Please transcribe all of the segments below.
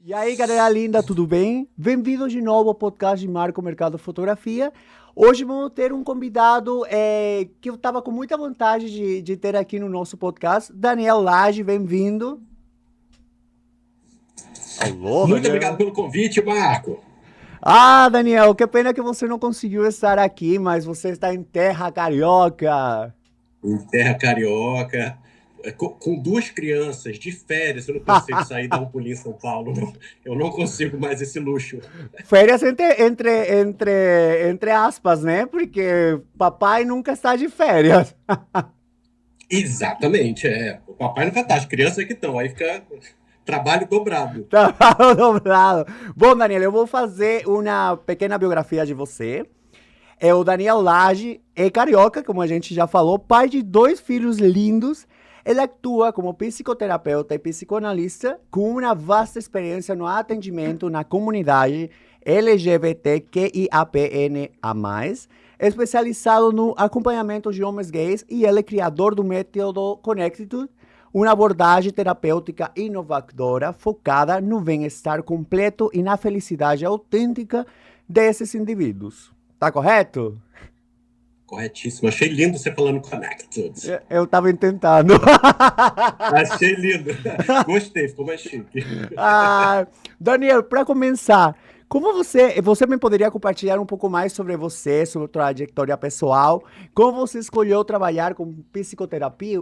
E aí, galera linda, tudo bem? Bem-vindos de novo ao podcast de Marco Mercado Fotografia. Hoje vamos ter um convidado que eu estava com muita vontade de ter aqui no nosso podcast, Daniel Lage, bem-vindo. Alô, Muito obrigado Daniel. pelo convite, Marco. Ah, Daniel, que pena que você não conseguiu estar aqui, mas você está em terra carioca. Em terra carioca, com duas crianças de férias, eu não consigo sair e dar um pulinho em São Paulo, não. Eu não consigo mais esse luxo. Férias entre aspas, né? Porque papai nunca está de férias. Exatamente, é. O papai não vai estar, as crianças é que estão, aí fica trabalho dobrado. Tá dobrado. Bom, Daniel, eu vou fazer uma pequena biografia de você. É o Daniel Lage, é carioca, como a gente já falou, pai de dois filhos lindos. Ele atua como psicoterapeuta e psicoanalista com uma vasta experiência no atendimento na comunidade LGBTQIAPNA+, especializado no acompanhamento de homens gays, e ele é criador do método Connected, uma abordagem terapêutica inovadora focada no bem-estar completo e na felicidade autêntica desses indivíduos. Tá correto? Corretíssimo. Achei lindo você falando connected. Eu tava tentando. Achei lindo. Gostei, ficou mais chique. Ah, Daniel, para começar, como você me poderia compartilhar um pouco mais sobre você, sobre a trajetória pessoal, como você escolheu trabalhar com psicoterapia?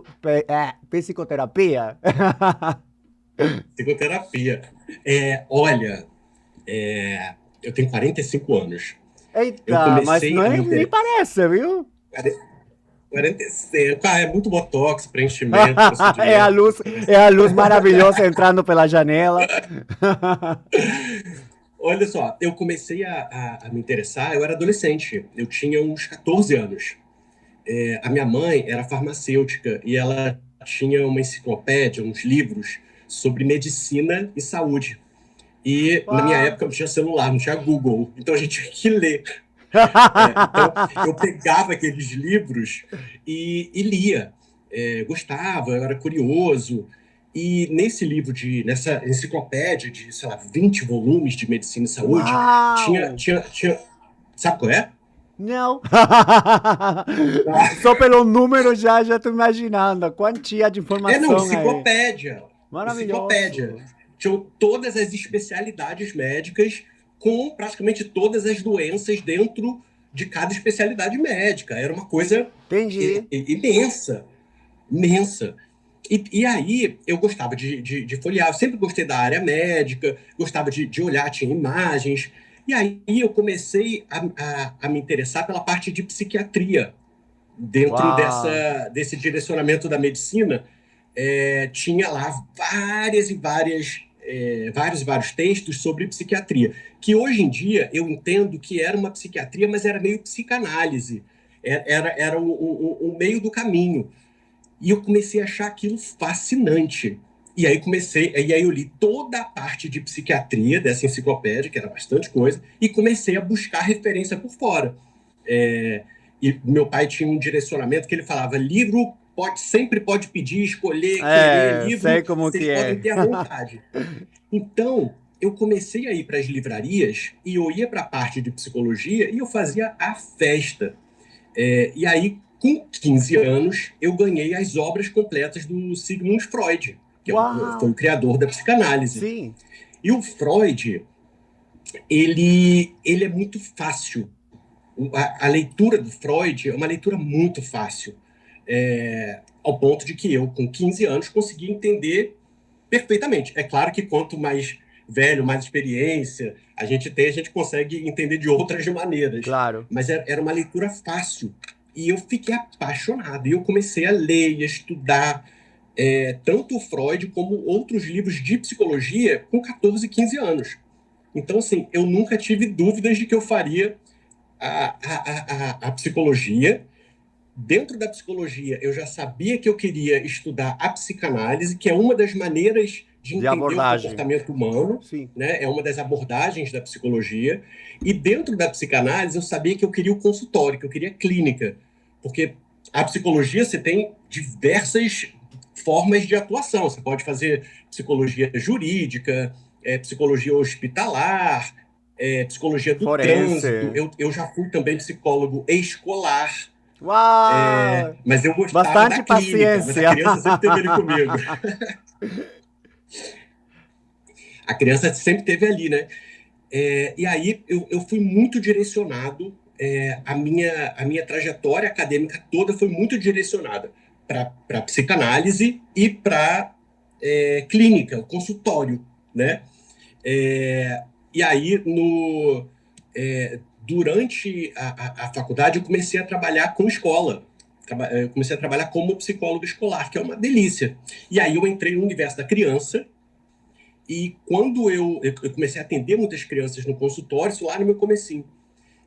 Psicoterapia? Psicoterapia. Olha, eu tenho 45 anos. Eu Eita, mas comecei não a me é, nem interessar. parece, viu? 45. Ah, é muito botox, preenchimento, É a procedimento. luz, é a luz maravilhosa entrando pela janela. Olha só, eu comecei a me interessar, eu era adolescente, eu tinha uns 14 anos. A minha mãe era farmacêutica e ela tinha uma enciclopédia, uns livros sobre medicina e saúde. E na minha Uau. época não tinha celular, não tinha Google, então a gente tinha que ler. Então eu pegava aqueles livros e lia. Gostava, eu era curioso. E nessa enciclopédia de, sei lá, 20 volumes de medicina e saúde, tinha, Uau! tinha, tinha. Sabe qual é? Não. Só pelo número já tô imaginando a quantia de Não, informação aí. enciclopédia. Enciclopédia. Maravilhoso. Tinham todas as especialidades médicas com praticamente todas as doenças dentro de cada especialidade médica. Era uma coisa Entendi. imensa, imensa. E aí eu gostava de folhear, eu sempre gostei da área médica, gostava de olhar, tinha imagens. E aí eu comecei a me interessar pela parte de psiquiatria. Dentro Uau. desse direcionamento da medicina, tinha lá várias e várias, vários e vários textos sobre psiquiatria, que hoje em dia eu entendo que era uma psiquiatria, mas era meio psicanálise, era um meio do caminho. E eu comecei a achar aquilo fascinante. E aí eu li toda a parte de psiquiatria dessa enciclopédia, que era bastante coisa, e comecei a buscar referência por fora. É, e meu pai tinha um direcionamento que ele falava: livro sempre pode pedir, escolher, querer É, sei livro, como vocês que podem é. ter à vontade. Então, eu comecei a ir para as livrarias e eu ia para a parte de psicologia e eu fazia a festa. E aí, com 15 anos, eu ganhei as obras completas do Sigmund Freud, que foi o Uau. criador da psicanálise. Sim. E o Freud, ele é muito fácil. A leitura do Freud é uma leitura muito fácil, ao ponto de que eu, com 15 anos, consegui entender perfeitamente. É claro que quanto mais velho, mais experiência a gente tem, a gente consegue entender de outras maneiras. Claro. Mas era uma leitura fácil. E eu fiquei apaixonado. E eu comecei a ler e a estudar tanto o Freud como outros livros de psicologia com 14, 15 anos. Então, assim, eu nunca tive dúvidas de que eu faria a psicologia. Dentro da psicologia, eu já sabia que eu queria estudar a psicanálise, que é uma das maneiras de De entender o abordagem. comportamento humano, Sim. né? É uma das abordagens da psicologia. E dentro da psicanálise, eu sabia que eu queria o consultório, que eu queria a clínica, porque a psicologia você tem diversas formas de atuação. Você pode fazer psicologia jurídica, psicologia hospitalar, psicologia do trânsito. Forense. Eu já fui também psicólogo escolar, Uau! mas eu gostava da Bastante clínica, mas a paciência. criança sempre teve ali comigo. A criança sempre teve ali, né? E aí eu fui muito direcionado, a minha trajetória acadêmica toda foi muito direcionada para psicanálise e para clínica, o consultório, né? E aí, durante a faculdade, eu comecei a trabalhar com escola. Eu comecei a trabalhar como psicólogo escolar, que é uma delícia. E aí eu entrei no universo da criança, e quando eu comecei a atender muitas crianças no consultório, isso lá no meu comecinho.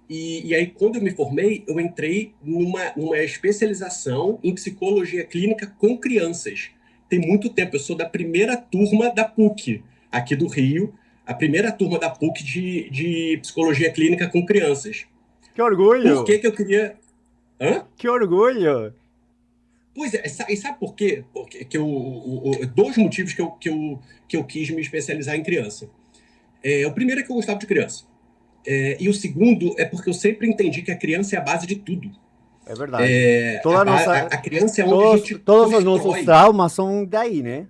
E aí, quando eu me formei, eu entrei numa especialização em psicologia clínica com crianças. Tem muito tempo, eu sou da primeira turma da PUC, aqui do Rio, a primeira turma da PUC de psicologia clínica com crianças. Que Por orgulho! que que eu queria... Hã? Que orgulho! Pois é, e sabe por quê? Porque dois motivos que eu quis me especializar em criança. O primeiro é que eu gostava de criança. E o segundo é porque eu sempre entendi que a criança é a base de tudo. É verdade. Toda nossa, A criança é onde a gente todos os nossos constrói. traumas são daí, né?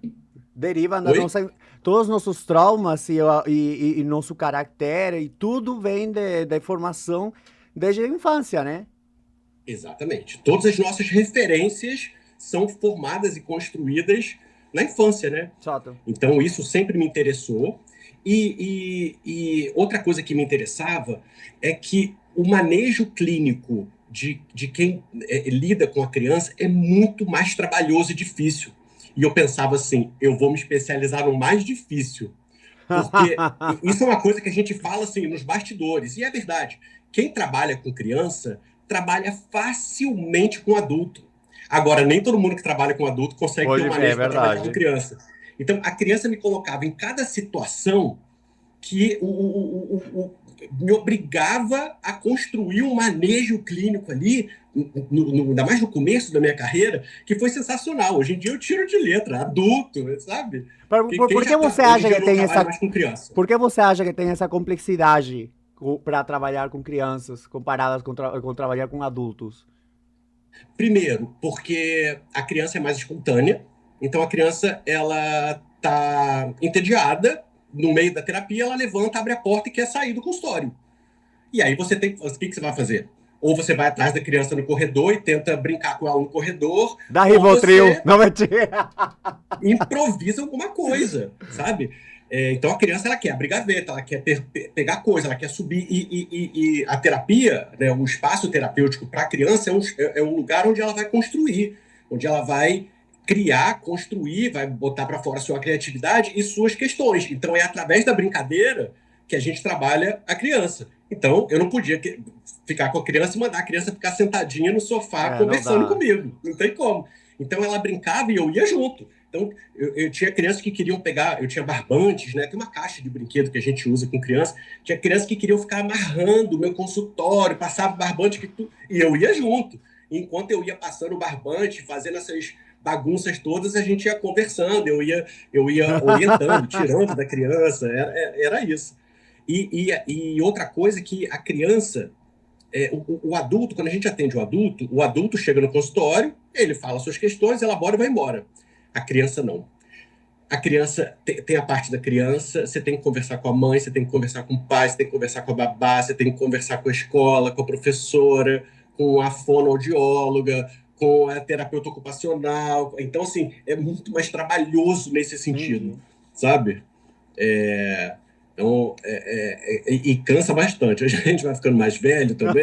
Derivam da Oi? nossa. Todos os nossos traumas e nosso caráter e tudo vem da formação desde a infância, né? Exatamente. Todas as nossas referências são formadas e construídas na infância, né? Chato. Então, isso sempre me interessou. E outra coisa que me interessava é que o manejo clínico de quem lida com a criança é muito mais trabalhoso e difícil. E eu pensava assim, eu vou me especializar no mais difícil. Porque isso é uma coisa que a gente fala assim nos bastidores. E é verdade. Quem trabalha com criança trabalha facilmente com adulto. Agora, nem todo mundo que trabalha com adulto consegue ter Hoje um é manejo para trabalhar com verdade. criança. Então, a criança me colocava em cada situação que me obrigava a construir um manejo clínico ali, ainda mais no começo da minha carreira, que foi sensacional. Hoje em dia eu tiro de letra, adulto, sabe? Porque quem Por que já você hoje em acha dia que eu não tem trabalho essa. mais com criança. Por que você acha que tem essa complexidade para trabalhar com crianças comparadas com trabalhar com adultos? Primeiro, porque a criança é mais espontânea, então a criança ela tá entediada, no meio da terapia ela levanta, abre a porta e quer sair do consultório. E aí você tem o que você vai fazer? Ou você vai atrás da criança no corredor e tenta brincar com ela no corredor, Da ou Rivotril, você não mentira. improvisa alguma coisa, sabe? Então a criança ela quer abrir gaveta, ela quer pegar coisa, ela quer subir e a terapia, né, o espaço terapêutico para a criança é um lugar onde ela vai construir, onde ela vai criar, construir, vai botar para fora sua criatividade e suas questões. Então é através da brincadeira que a gente trabalha a criança. Então eu não podia ficar com a criança e mandar a criança ficar sentadinha no sofá É, não conversando dá. comigo. Não tem como. Então ela brincava e eu ia junto. Então, eu tinha crianças que queriam pegar, eu tinha barbantes, né? Tem uma caixa de brinquedo que a gente usa com criança. Tinha crianças que queriam ficar amarrando o meu consultório, passava barbante e eu ia junto. Enquanto eu ia passando o barbante, fazendo essas bagunças todas, a gente ia conversando, eu ia orientando, tirando da criança, era isso. E outra coisa que a criança, o adulto, quando a gente atende o adulto chega no consultório, ele fala suas questões, elabora e vai embora. A criança não. A criança tem a parte da criança, você tem que conversar com a mãe, você tem que conversar com o pai, você tem que conversar com a babá, você tem que conversar com a escola, com a professora, com a fonoaudióloga, com a terapeuta ocupacional. Então, assim, é muito mais trabalhoso nesse sentido, Entendi. sabe? Então, e cansa bastante. A gente vai ficando mais velho também.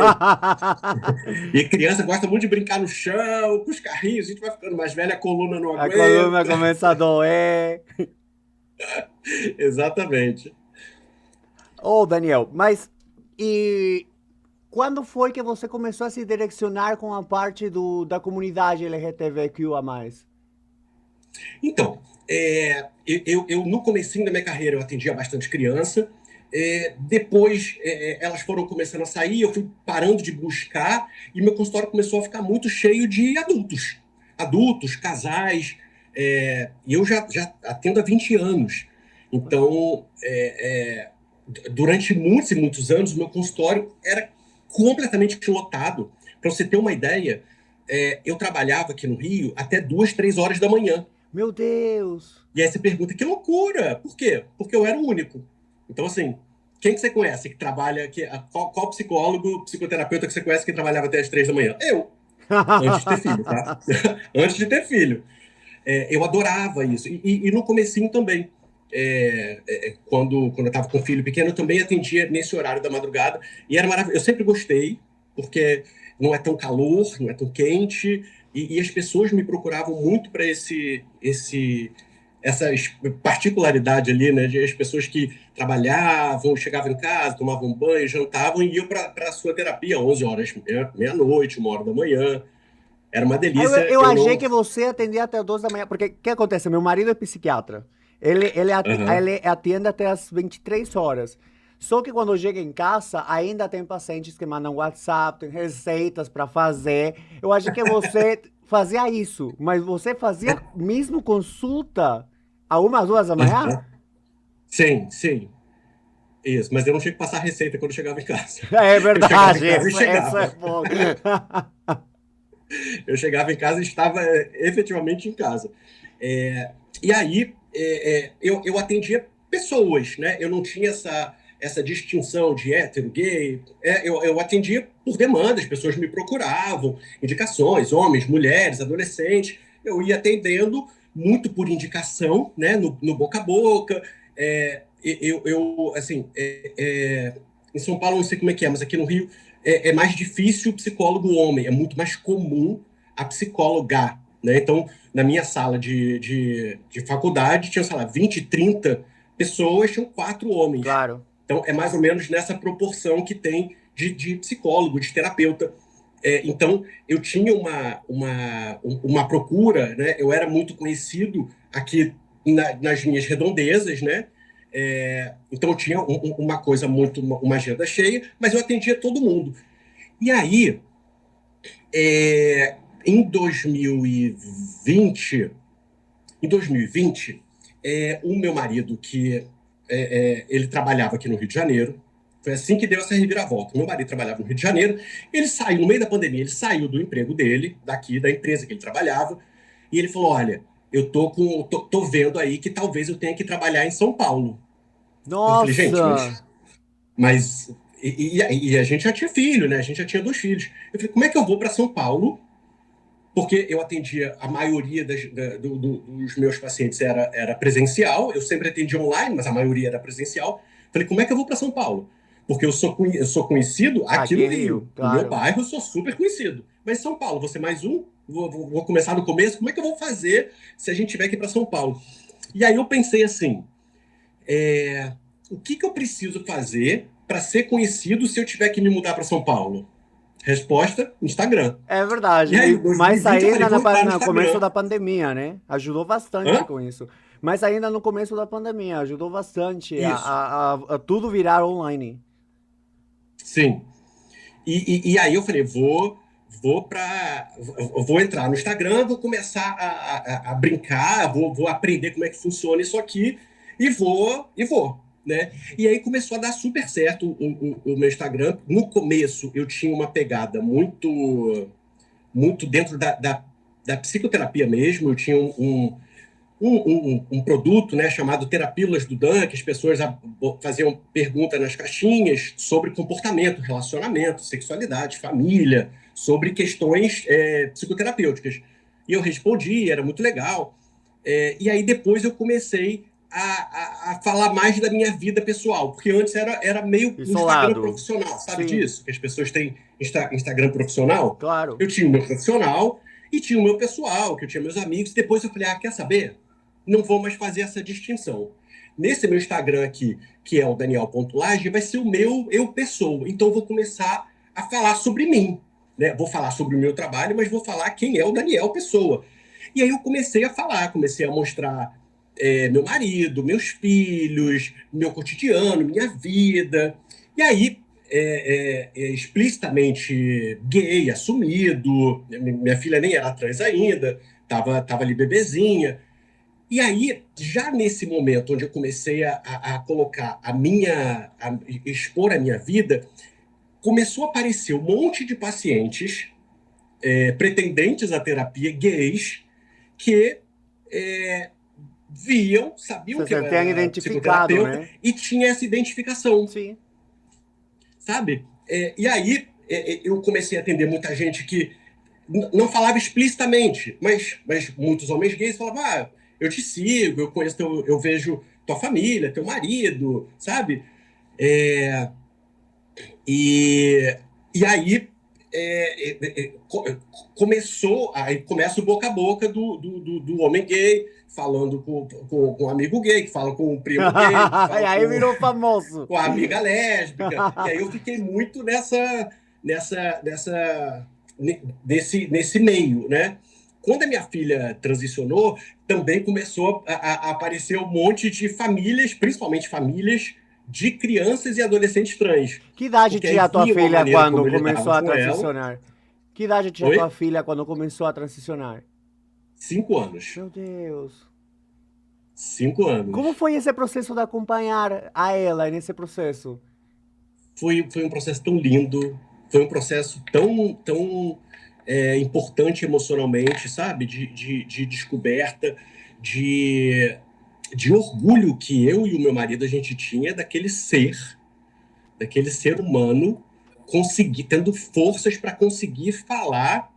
E criança gosta muito de brincar no chão, com os carrinhos. A gente vai ficando mais velho, a coluna não A coluna aguenta. começa a doer. Exatamente. Ô, Daniel, mas e quando foi que você começou a se direcionar com a parte da comunidade LGBTQIA+. Então, eu no comecinho da minha carreira eu atendia bastante criança. Depois elas foram começando a sair, eu fui parando de buscar e meu consultório começou a ficar muito cheio de adultos, casais. E eu já atendo há 20 anos. Então, durante muitos e muitos anos, o meu consultório era completamente lotado. Para você ter uma ideia, eu trabalhava aqui no Rio até 2, 3 horas da manhã. Meu Deus! E aí você pergunta, que loucura! Por quê? Porque eu era o único. Então, assim, quem que você conhece que trabalha, qual psicólogo, psicoterapeuta que você conhece que trabalhava até as 3 da manhã? Eu, antes de ter filho, tá? Antes de ter filho. Eu adorava isso. E no comecinho também. Quando eu estava com o filho pequeno, eu também atendia nesse horário da madrugada. E era maravilhoso. Eu sempre gostei, porque não é tão calor, não é tão quente. E as pessoas me procuravam muito para essa particularidade ali, né? As pessoas que trabalhavam, chegavam em casa, tomavam banho, jantavam e iam para a sua terapia 11 horas, meia-noite, 1 hora da manhã. Era uma Aí delícia. eu Eu achei não. que você atendia até as 2 da manhã, porque o que acontece? Meu marido é psiquiatra. Aham. Ele atende até as 23 horas. Só que quando chega em casa, ainda tem pacientes que mandam WhatsApp, tem receitas para fazer. Eu achei que você fazia isso, mas você fazia mesmo consulta a 1, 2 da manhã? Sim, sim. Isso. Mas eu não tinha que passar receita quando eu chegava em casa. É Eu chegava em verdade, casa e essa é chegava. bom. Eu chegava em casa e estava efetivamente em casa. É, e aí, eu atendia pessoas, né? Eu não tinha essa distinção de hétero, gay. Eu atendia por demanda, as pessoas me procuravam, indicações, homens, mulheres, adolescentes. Eu ia atendendo muito por indicação, né? No boca a boca. Assim, em São Paulo eu não sei como é que é, mas aqui no Rio é mais difícil o psicólogo homem, é muito mais comum a psicóloga, né? Então, na minha sala de faculdade, tinha, sei lá, 20, 30 pessoas, tinham 4 homens. Claro. Então, é mais ou menos nessa proporção que tem de psicólogo, de terapeuta. Então, eu tinha uma procura, né? Eu era muito conhecido aqui nas minhas redondezas, né? Então, eu tinha uma coisa uma agenda cheia, mas eu atendia todo mundo. E aí, é, em 2020, em 2020 o meu marido, que ele trabalhava aqui no Rio de Janeiro, foi assim que deu essa reviravolta. Meu marido trabalhava no Rio de Janeiro, ele saiu, no meio da pandemia, ele saiu do emprego dele, daqui, da empresa que ele trabalhava, e ele falou, olha, eu tô vendo aí que talvez eu tenha que trabalhar em São Paulo. Eu falei, gente, Nossa! mas e a gente já tinha filho, né? A gente já tinha 2 filhos. Eu falei, como é que eu vou para São Paulo? Porque eu atendia a maioria dos meus pacientes era presencial, eu sempre atendi online, mas a maioria era presencial. Falei, como é que eu vou para São Paulo? Porque eu sou conhecido aqui Aqui no em Rio, Rio, no meu claro. bairro eu sou super conhecido. Mas São Paulo, você mais um? Vou começar do começo, como é que eu vou fazer se a gente tiver que ir para São Paulo? E aí eu pensei assim, o que eu preciso fazer para ser conhecido se eu tiver que me mudar para São Paulo? Resposta: Instagram. É verdade. E aí, em Mas 2020, eu falei, ainda vou entrar no no começo Instagram. da pandemia, né? Ajudou bastante Hã? com isso. Mas ainda no começo da pandemia, ajudou bastante Isso, a tudo virar online. sim. E aí eu falei, vou entrar no Instagram, vou começar a brincar, vou aprender como é que funciona isso aqui e vou, né? E aí começou a dar super certo o meu Instagram. No começo eu tinha uma pegada muito dentro da psicoterapia mesmo. Eu tinha um produto, né, chamado Terapílulas do Dan, que as pessoas faziam perguntas nas caixinhas sobre comportamento, relacionamento, sexualidade, família, sobre questões psicoterapêuticas. E eu respondi, era muito legal. E aí depois eu comecei a falar mais da minha vida pessoal, porque antes era meio um Instagram Isolado. profissional, sabe Sim, disso? Que as pessoas têm Instagram profissional. claro. Eu tinha o meu profissional e tinha o meu pessoal, que eu tinha meus amigos. Depois eu falei, quer saber? Não vou mais fazer essa distinção. Nesse meu Instagram aqui, que é o Daniel.Lage, vai ser o meu eu pessoa. Então eu vou começar a falar sobre mim. Né? Vou falar sobre o meu trabalho, mas vou falar quem é o Daniel Pessoa. E aí eu comecei a falar, comecei a mostrar meu marido, meus filhos, meu cotidiano, minha vida. E aí, explicitamente gay, assumido, minha filha nem era trans ainda, tava ali bebezinha. E aí, já nesse momento onde eu comecei a colocar expor a minha vida, começou a aparecer um monte de pacientes pretendentes à terapia, gays, que é, sabiam Se que eu sentem era identificado, psicoterapeuta né? e tinha essa identificação, Sim. sabe? E aí eu comecei a atender muita gente que não falava explicitamente, mas muitos homens gays falavam: eu te sigo, eu conheço, eu vejo tua família, teu marido, sabe? É, e, e aí aí começa o boca a boca do homem gay, falando com um amigo gay, que fala com um primo gay, que E fala aí virou famoso. com a amiga lésbica. E aí eu fiquei muito nessa, nesse meio, né? Quando a minha filha transicionou, também começou a aparecer um monte de famílias, principalmente famílias de crianças e adolescentes trans. Que idade Porque aí tinha a tua viam a filha maneira quando como eu começou lidava a com ela. transicionar? Que idade tinha a tua Oi? filha quando começou a transicionar? 5 anos. Meu Deus. 5 anos. Como foi esse processo de acompanhar a ela nesse processo? Foi um processo tão lindo, foi um processo tão importante emocionalmente, sabe? De descoberta, de, de orgulho que eu e o meu marido a gente tinha daquele ser humano, tendo forças para conseguir falar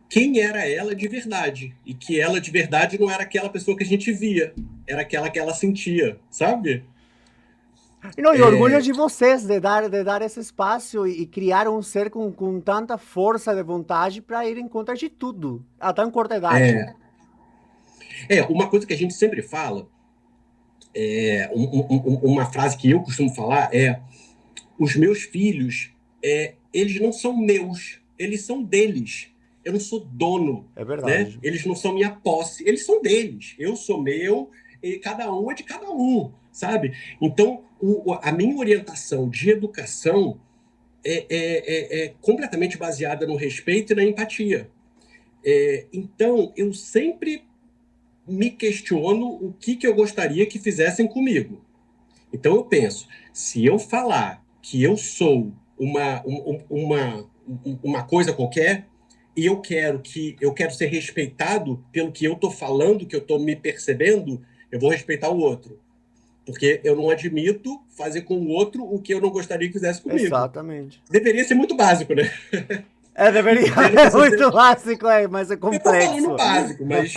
quem era ela de verdade. E que ela de verdade não era aquela pessoa que a gente via, era aquela que ela sentia, sabe? E, não, e orgulho de vocês de dar esse espaço e criar um ser com tanta força de vontade para ir em contra de tudo, a tão curta idade. É, uma coisa que a gente sempre fala, uma frase que eu costumo falar é: os meus filhos, eles não são meus, eles são deles. Eu não sou dono, É né? verdade. Eles não são minha posse, eles são deles. Eu sou meu e cada um é de cada um, sabe? Então, a minha orientação de educação é completamente baseada no respeito e na empatia. Então, eu sempre me questiono o que eu gostaria que fizessem comigo. Então eu penso, se eu falar que eu sou uma coisa qualquer e eu quero ser respeitado pelo que eu estou falando, que eu estou me percebendo, eu vou respeitar o outro, porque eu não admito fazer com o outro o que eu não gostaria que fizesse comigo. Exatamente. Deveria ser muito básico, né? Deveria, Mas não é precisa muito ser. básico, mas é Eu estou falando complexo. básico, mas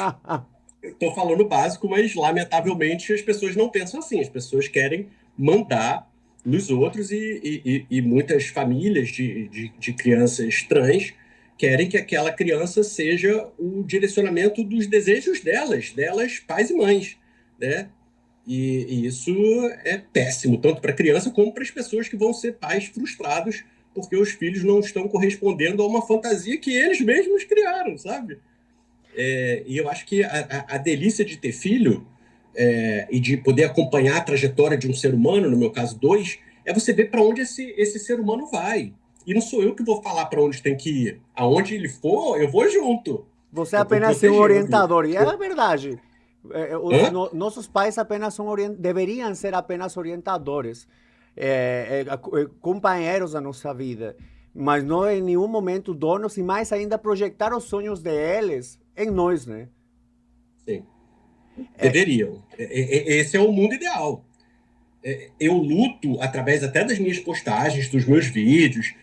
estou falando básico, mas lamentavelmente as pessoas não pensam assim. As pessoas querem mandar nos outros e muitas famílias de crianças trans querem que aquela criança seja o direcionamento dos desejos delas, pais e mães, né? E isso é péssimo, tanto para a criança como para as pessoas que vão ser pais frustrados porque os filhos não estão correspondendo a uma fantasia que eles mesmos criaram, sabe? E eu acho que a delícia de ter filho e de poder acompanhar a trajetória de um ser humano, no meu caso, dois, é você ver para onde esse ser humano vai. E não sou eu que vou falar para onde tem que ir. Aonde ele for, eu vou junto. Você é Eu vou apenas ser um protegendo. orientador. E é verdade. Hã? Nossos pais apenas são deveriam ser apenas orientadores, companheiros da nossa vida, mas não em nenhum momento donos e mais ainda projetar os sonhos deles em nós, né? Sim, É, deveriam. Esse é o mundo ideal. Eu luto através até das minhas postagens, dos meus vídeos.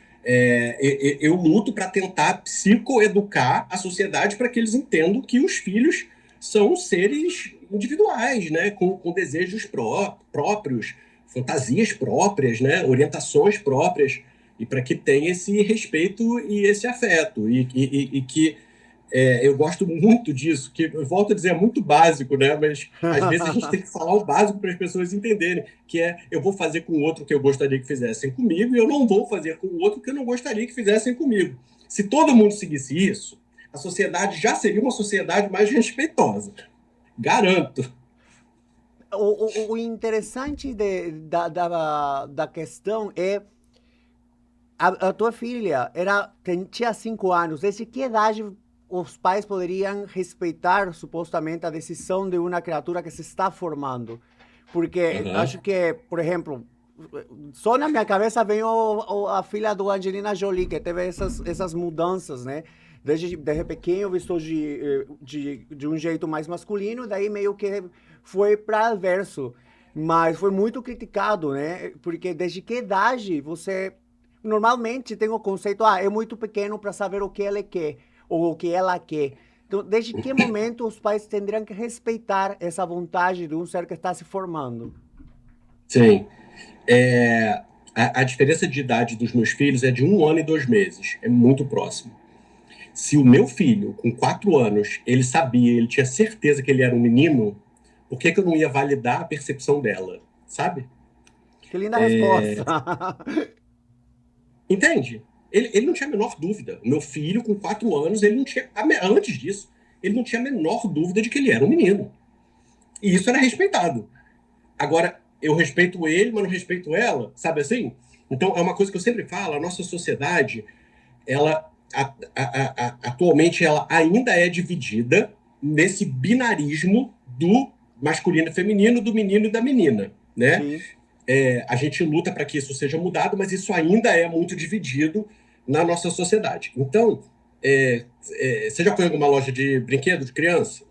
Eu luto para tentar psicoeducar a sociedade para que eles entendam que os filhos são seres individuais, né, com desejos próprios, fantasias próprias, né, orientações próprias, e para que tenha esse respeito e esse afeto. E que eu gosto muito disso, que eu volto a dizer, é muito básico, né? Mas às vezes a gente tem que falar o básico para as pessoas entenderem, que é: eu vou fazer com o outro o que eu gostaria que fizessem comigo, e eu não vou fazer com o outro o que eu não gostaria que fizessem comigo. Se todo mundo seguisse isso, a sociedade já seria uma sociedade mais respeitosa. Garanto. o interessante da questão é a tua filha tinha 5 anos. Desde que idade os pais poderiam respeitar supostamente a decisão de uma criatura que se está formando. Porque Aham. acho que, por exemplo, só na minha cabeça vem a filha do Angelina Jolie, que teve essas mudanças, né? Desde pequeno vestiu de um jeito mais masculino, daí meio que foi para verso. Mas foi muito criticado, né? Porque desde que idade você normalmente tem o conceito, é muito pequeno para saber o que ele quer ou o que ela quer. Então, desde que momento os pais teriam que respeitar essa vontade de um ser que está se formando? Sim. É, a diferença de idade dos meus filhos é de 1 ano e 2 meses. É muito próximo. Se o meu filho, com 4 anos, ele sabia, ele tinha certeza que ele era um menino, por que eu não ia validar a percepção dela? Sabe? Que linda resposta. Entende? Ele não tinha a menor dúvida. O meu filho, com 4 anos, ele não tinha. Antes disso, ele não tinha a menor dúvida de que ele era um menino. E isso era respeitado. Agora, eu respeito ele, mas não respeito ela, sabe assim? Então, é uma coisa que eu sempre falo: a nossa sociedade, ela atualmente, ela ainda é dividida nesse binarismo do masculino e feminino, do menino e da menina, né? Sim. A gente luta para que isso seja mudado, mas isso ainda é muito dividido na nossa sociedade. Então, você já foi em alguma loja de brinquedo de criança?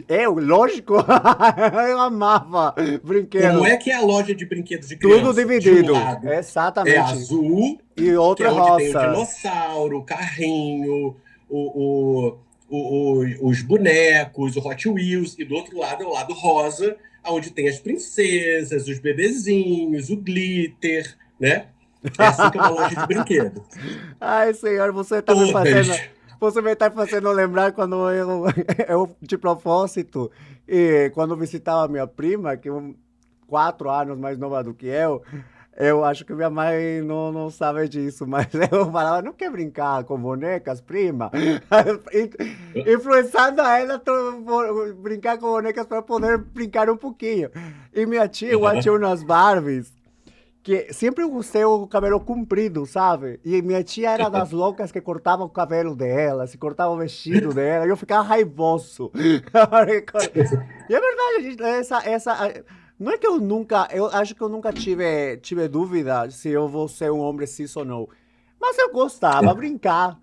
Eu, lógico, eu amava Como brinquedos. é que é a loja de brinquedos de Tudo criança? De um dividido. lado é Exatamente. azul, E que outro é onde tem o roça. dinossauro, o carrinho, os bonecos, o Hot Wheels, e do outro lado é o lado rosa, onde tem as princesas, os bebezinhos, o glitter, né? É assim que é uma loja de brinquedo. Ai, senhor, você tá me fazendo. Todas. Você me está fazendo lembrar quando eu de propósito, e quando visitava minha prima, que é 4 anos mais nova do que eu acho que minha mãe não sabe disso, mas eu falava, não quer brincar com bonecas, prima? Influenciando a ela a brincar com bonecas para poder brincar um pouquinho. E minha tia, igual tinha umas Barbies, que sempre eu gostei o cabelo comprido, sabe? E minha tia era das loucas que cortava o cabelo dela, se cortava o vestido dela, e eu ficava raivoso. E é verdade, não é que eu acho que eu nunca tive dúvida se eu vou ser um homem cis ou não, mas eu gostava de brincar.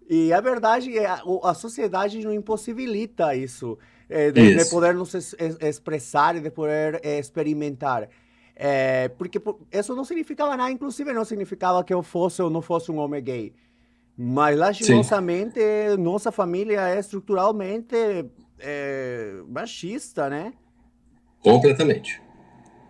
E a verdade é, a sociedade não impossibilita isso, de Isso. poder nos expressar e de poder experimentar. Porque isso não significava nada, inclusive não significava que eu fosse ou não fosse um homem gay. Mas, Sim, lastimosamente, nossa família é estruturalmente machista, né? completamente.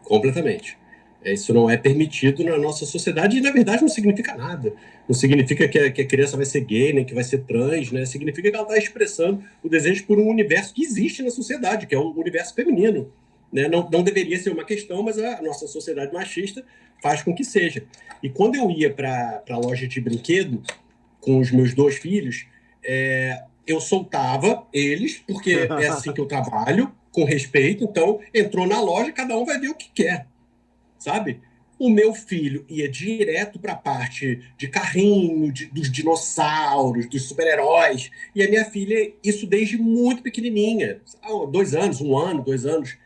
Completamente. Isso não é permitido na nossa sociedade e, na verdade, não significa nada. Não significa que a criança vai ser gay, nem que vai ser trans, né? Significa que ela está expressando o desejo por um universo que existe na sociedade, que é o universo feminino. Né? Não deveria ser uma questão, mas a nossa sociedade machista faz com que seja. E quando eu ia para a loja de brinquedo com os meus 2 filhos, eu soltava eles, porque é assim que eu trabalho, com respeito. Então, entrou na loja, cada um vai ver o que quer, sabe? O meu filho ia direto para a parte de carrinho, dos dinossauros, dos super-heróis. E a minha filha, isso desde muito pequenininha, 2 anos, 1 ano, 2 anos,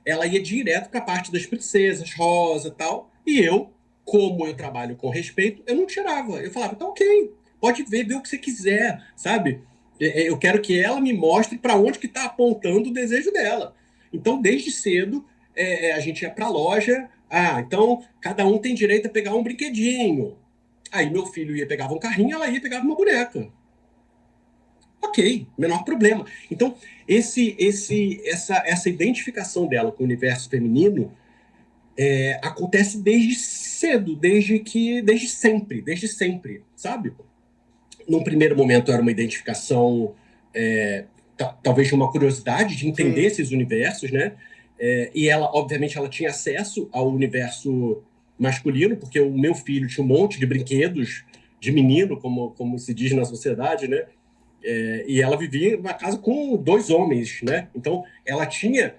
ela ia direto para a parte das princesas, rosa e tal. E eu, como eu trabalho com respeito, eu não tirava. Eu falava, tá ok, pode ver o que você quiser, sabe? Eu quero que ela me mostre para onde que está apontando o desejo dela. Então, desde cedo, a gente ia para a loja. Então cada um tem direito a pegar um brinquedinho. Aí meu filho ia pegar um carrinho, ela ia pegar uma boneca. Ok, menor problema. Então, essa identificação dela com o universo feminino acontece desde cedo, desde sempre, sabe? Num primeiro momento era uma identificação, talvez de uma curiosidade de entender Sim. esses universos, né? E ela, obviamente, ela tinha acesso ao universo masculino, porque o meu filho tinha um monte de brinquedos de menino, como se diz na sociedade, né? E ela vivia em uma casa com 2 homens, né? Então, ela tinha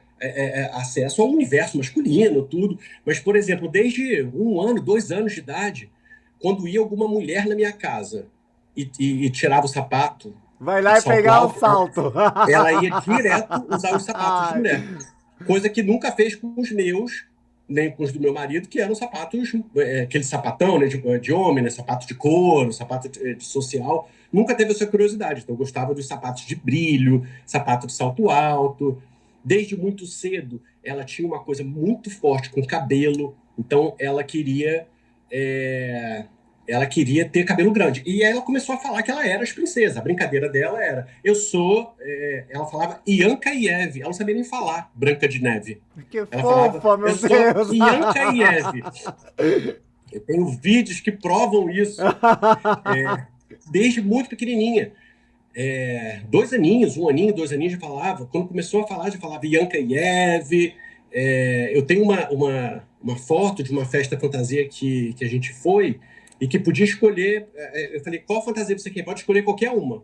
acesso ao universo masculino, tudo. Mas, por exemplo, desde 1 ano, 2 anos de idade, quando ia alguma mulher na minha casa e tirava o sapato, Vai lá e Salto pegar o alto, salto. ela ia direto usar os sapatos de Ai. mulher. Coisa que nunca fez com os meus, nem com os do meu marido, que eram sapatos, aquele sapatão, né, de homem, né, sapato de couro, sapato de social. Nunca teve essa curiosidade. Então, eu gostava dos sapatos de brilho, sapato de salto alto. Desde muito cedo, ela tinha uma coisa muito forte com cabelo. Então, é, ela queria ter cabelo grande. E aí ela começou a falar que ela era as princesas. A brincadeira dela era: eu sou. Ela falava Ianca Ieve. Ela não sabia nem falar Branca de Neve. Que Ela falava: fofa, eu meu sou Deus. Ianca Ieve. Eu tenho vídeos que provam isso. Desde muito pequenininha. 2 aninhos, 1 aninho, 2 aninhos, já falava. Quando começou a falar, já falava Ianca Ieve. Eu tenho uma foto de uma festa fantasia que a gente foi e que podia escolher. Eu falei: qual fantasia você quer? Pode escolher qualquer uma.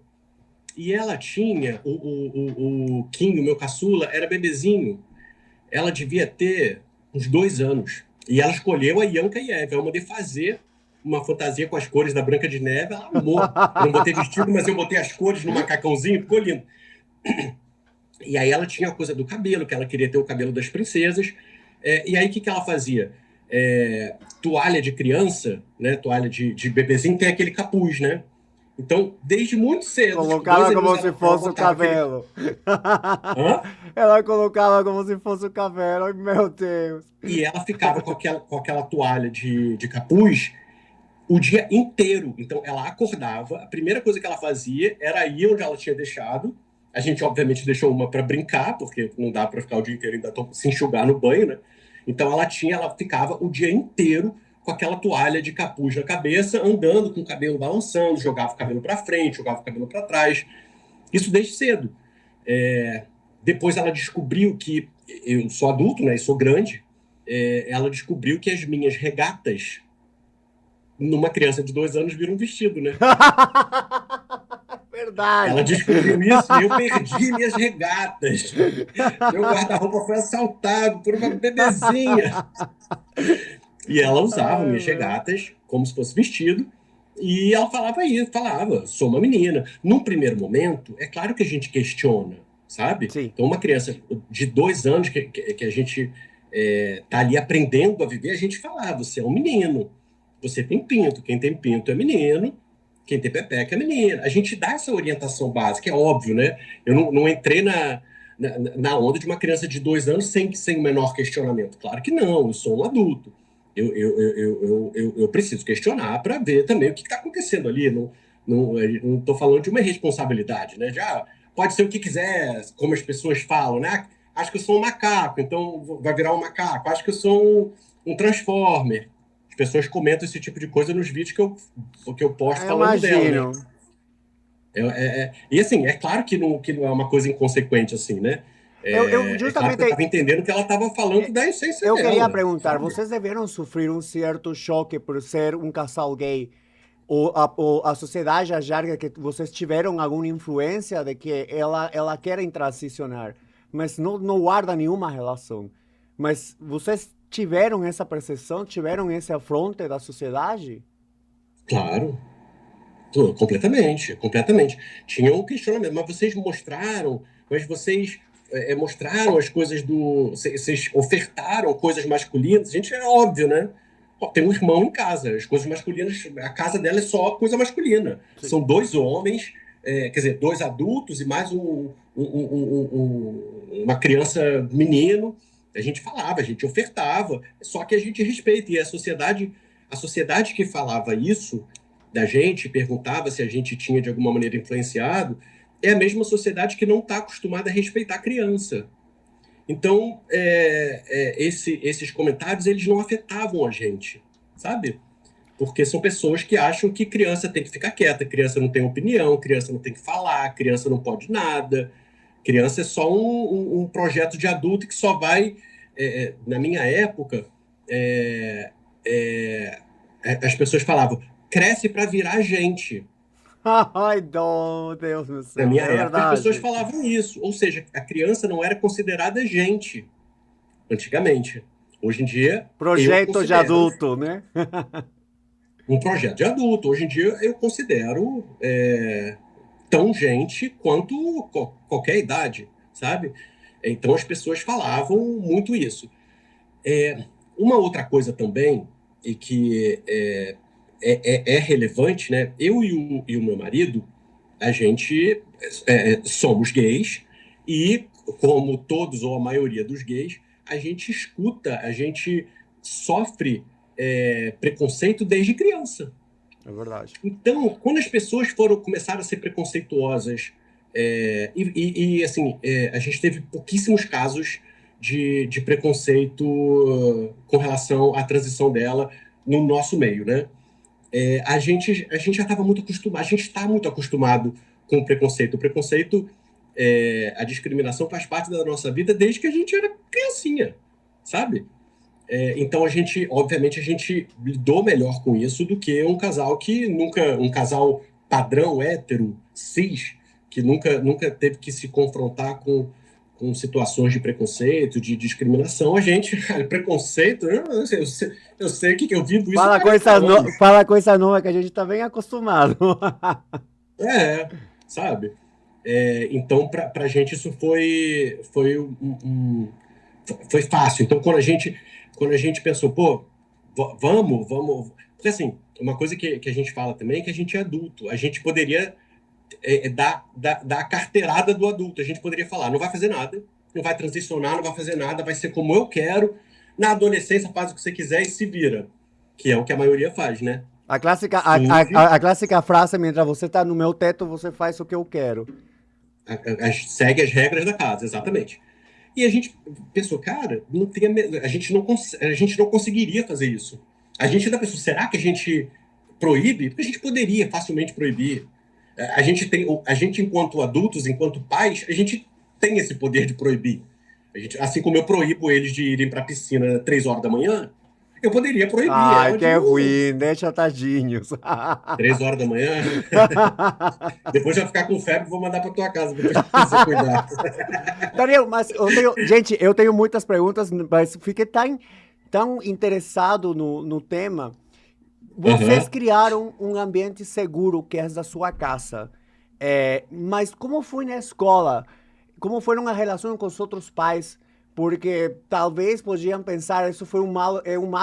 E ela tinha, o Kim, o meu caçula, era bebezinho. Ela devia ter uns 2 anos. E ela escolheu a Ianca Ieve. Eu mandei fazer uma fantasia com as cores da Branca de Neve. Ela amou. Eu não botei vestido, mas eu botei as cores no macacãozinho, ficou lindo. E aí ela tinha a coisa do cabelo, que ela queria ter o cabelo das princesas. E aí o que ela fazia? Toalha de criança, né? Toalha de bebezinho, tem aquele capuz, né? Então, desde muito cedo, tipo, dois Colocava aninhos, como se ela fosse o botava aquele. cabelo. Hã? Ela colocava como se fosse o cabelo. Ai, meu Deus. E ela ficava com aquela toalha de capuz o dia inteiro. Então, ela acordava, a primeira coisa que ela fazia era ir onde ela tinha deixado. A gente, obviamente, deixou uma para brincar, porque não dá para ficar o dia inteiro ainda se enxugar no banho, né? Então, ela ficava o dia inteiro com aquela toalha de capuz na cabeça, andando com o cabelo balançando, jogava o cabelo para frente, jogava o cabelo para trás. Isso desde cedo. É, Depois ela descobriu que eu sou adulto, né? E sou grande. Ela descobriu que as minhas regatas numa criança de 2 anos vira um vestido, né? Ela Verdade. descobriu isso e eu perdi minhas regatas. Meu guarda-roupa foi assaltado por uma bebezinha. E ela usava Ai, minhas meu. regatas como se fosse vestido. E ela falava isso, falava: sou uma menina. Num primeiro momento, é claro que a gente questiona, sabe? Sim. Então, uma criança de 2 anos que a gente tá ali aprendendo a viver, a gente fala: você é um menino, você tem pinto, quem tem pinto é menino, quem tem pepeca é menina. A gente dá essa orientação básica, é óbvio, né? Eu não entrei na onda de uma criança de 2 anos sem o menor questionamento. Claro que não, eu sou um adulto. Eu preciso questionar para ver também o que está acontecendo ali. Não estou falando de uma irresponsabilidade, né? Já pode ser o que quiser, como as pessoas falam, né? Acho que eu sou um macaco, então vai virar um macaco. Acho que eu sou um transformer. As pessoas comentam esse tipo de coisa nos vídeos que eu posto Eu falando dela, né? imagino. E assim, é claro que não é uma coisa inconsequente assim, né? Eu É claro que eu estava justamente entendendo que ela estava falando da essência eu queria dela, perguntar, sabe? vocês deveram sofrer um certo choque por ser um casal gay? Ou a sociedade achar que vocês tiveram alguma influência de que ela querem transicionar, mas não guarda nenhuma relação. Mas vocês tiveram essa percepção, tiveram esse afronte da sociedade? Claro, completamente, completamente. Tinha um questionamento, mas vocês mostraram as coisas vocês ofertaram coisas masculinas. A gente, é óbvio, né? Pô, tem um irmão em casa, as coisas masculinas, a casa dela é só coisa masculina. Sim. São 2 homens, quer dizer, 2 adultos e mais uma criança menino. A gente falava, a gente ofertava, só que a gente respeita. E a sociedade que falava isso da gente, perguntava se a gente tinha de alguma maneira influenciado, é a mesma sociedade que não está acostumada a respeitar a criança. Então, esses comentários eles não afetavam a gente, sabe? Porque são pessoas que acham que criança tem que ficar quieta, criança não tem opinião, criança não tem que falar, criança não pode nada. Criança é só um projeto de adulto que só vai. Na minha época, é, é, as pessoas falavam: cresce para virar gente. Ai, Deus do Na céu, minha é época, as pessoas verdade. falavam isso. Ou seja, a criança não era considerada gente antigamente. Hoje em dia, eu Projeto de considero adulto, né? um projeto de adulto. Hoje em dia, eu considero tão gente quanto qualquer idade, sabe? Então as pessoas falavam muito isso. Uma outra coisa também, e que é relevante, né? Eu e o meu marido, a gente somos gays e, como todos ou a maioria dos gays, a gente escuta, a gente sofre preconceito desde criança. É verdade. Então, quando as pessoas começaram a ser preconceituosas, assim, a gente teve pouquíssimos casos de preconceito com relação à transição dela no nosso meio, né? A gente já estava muito acostumado, a gente está muito acostumado com o preconceito. O preconceito, a discriminação faz parte da nossa vida desde que a gente era criancinha, sabe? Então obviamente, a gente lidou melhor com isso do que um casal um casal padrão, hétero, cis, que nunca teve que se confrontar com situações de preconceito, de discriminação. A gente, preconceito, eu sei que eu vivo isso há 40 anos. Fala coisa nova que a gente tá bem acostumado. Sabe? Então, para a gente, isso foi fácil. Então, quando a gente pensou, pô, vamos. Porque, assim, uma coisa que a gente fala também é que a gente é adulto. A gente poderia dar a carteirada do adulto. A gente poderia falar, não vai fazer nada, não vai transicionar, não vai fazer nada, vai ser como eu quero. Na adolescência, faz o que você quiser e se vira. Que é o que a maioria faz, né? Finge, A clássica frase, mientras você tá no meu teto, você faz o que eu quero. segue as regras da casa, exatamente. E a gente pensou, cara, a gente não conseguiria fazer isso. A gente ainda pensou, será que a gente proíbe? Porque a gente poderia facilmente proibir. A gente, enquanto adultos, enquanto pais, a gente tem esse poder de proibir. Assim como eu proíbo eles de irem para a piscina 3 horas da manhã, eu poderia proibir Ai, ela que de não. ruim, deixa tadinhos. 3 horas da manhã, depois já ficar com febre, vou mandar para tua casa depois pra você cuidar. Daniel, mas gente, eu tenho muitas perguntas, mas fiquei tão interessado no tema. Vocês Aham. criaram um ambiente seguro que é da sua casa. Mas como foi na escola? Como foi a relação com os outros pais? Porque talvez podiam pensar isso foi um mal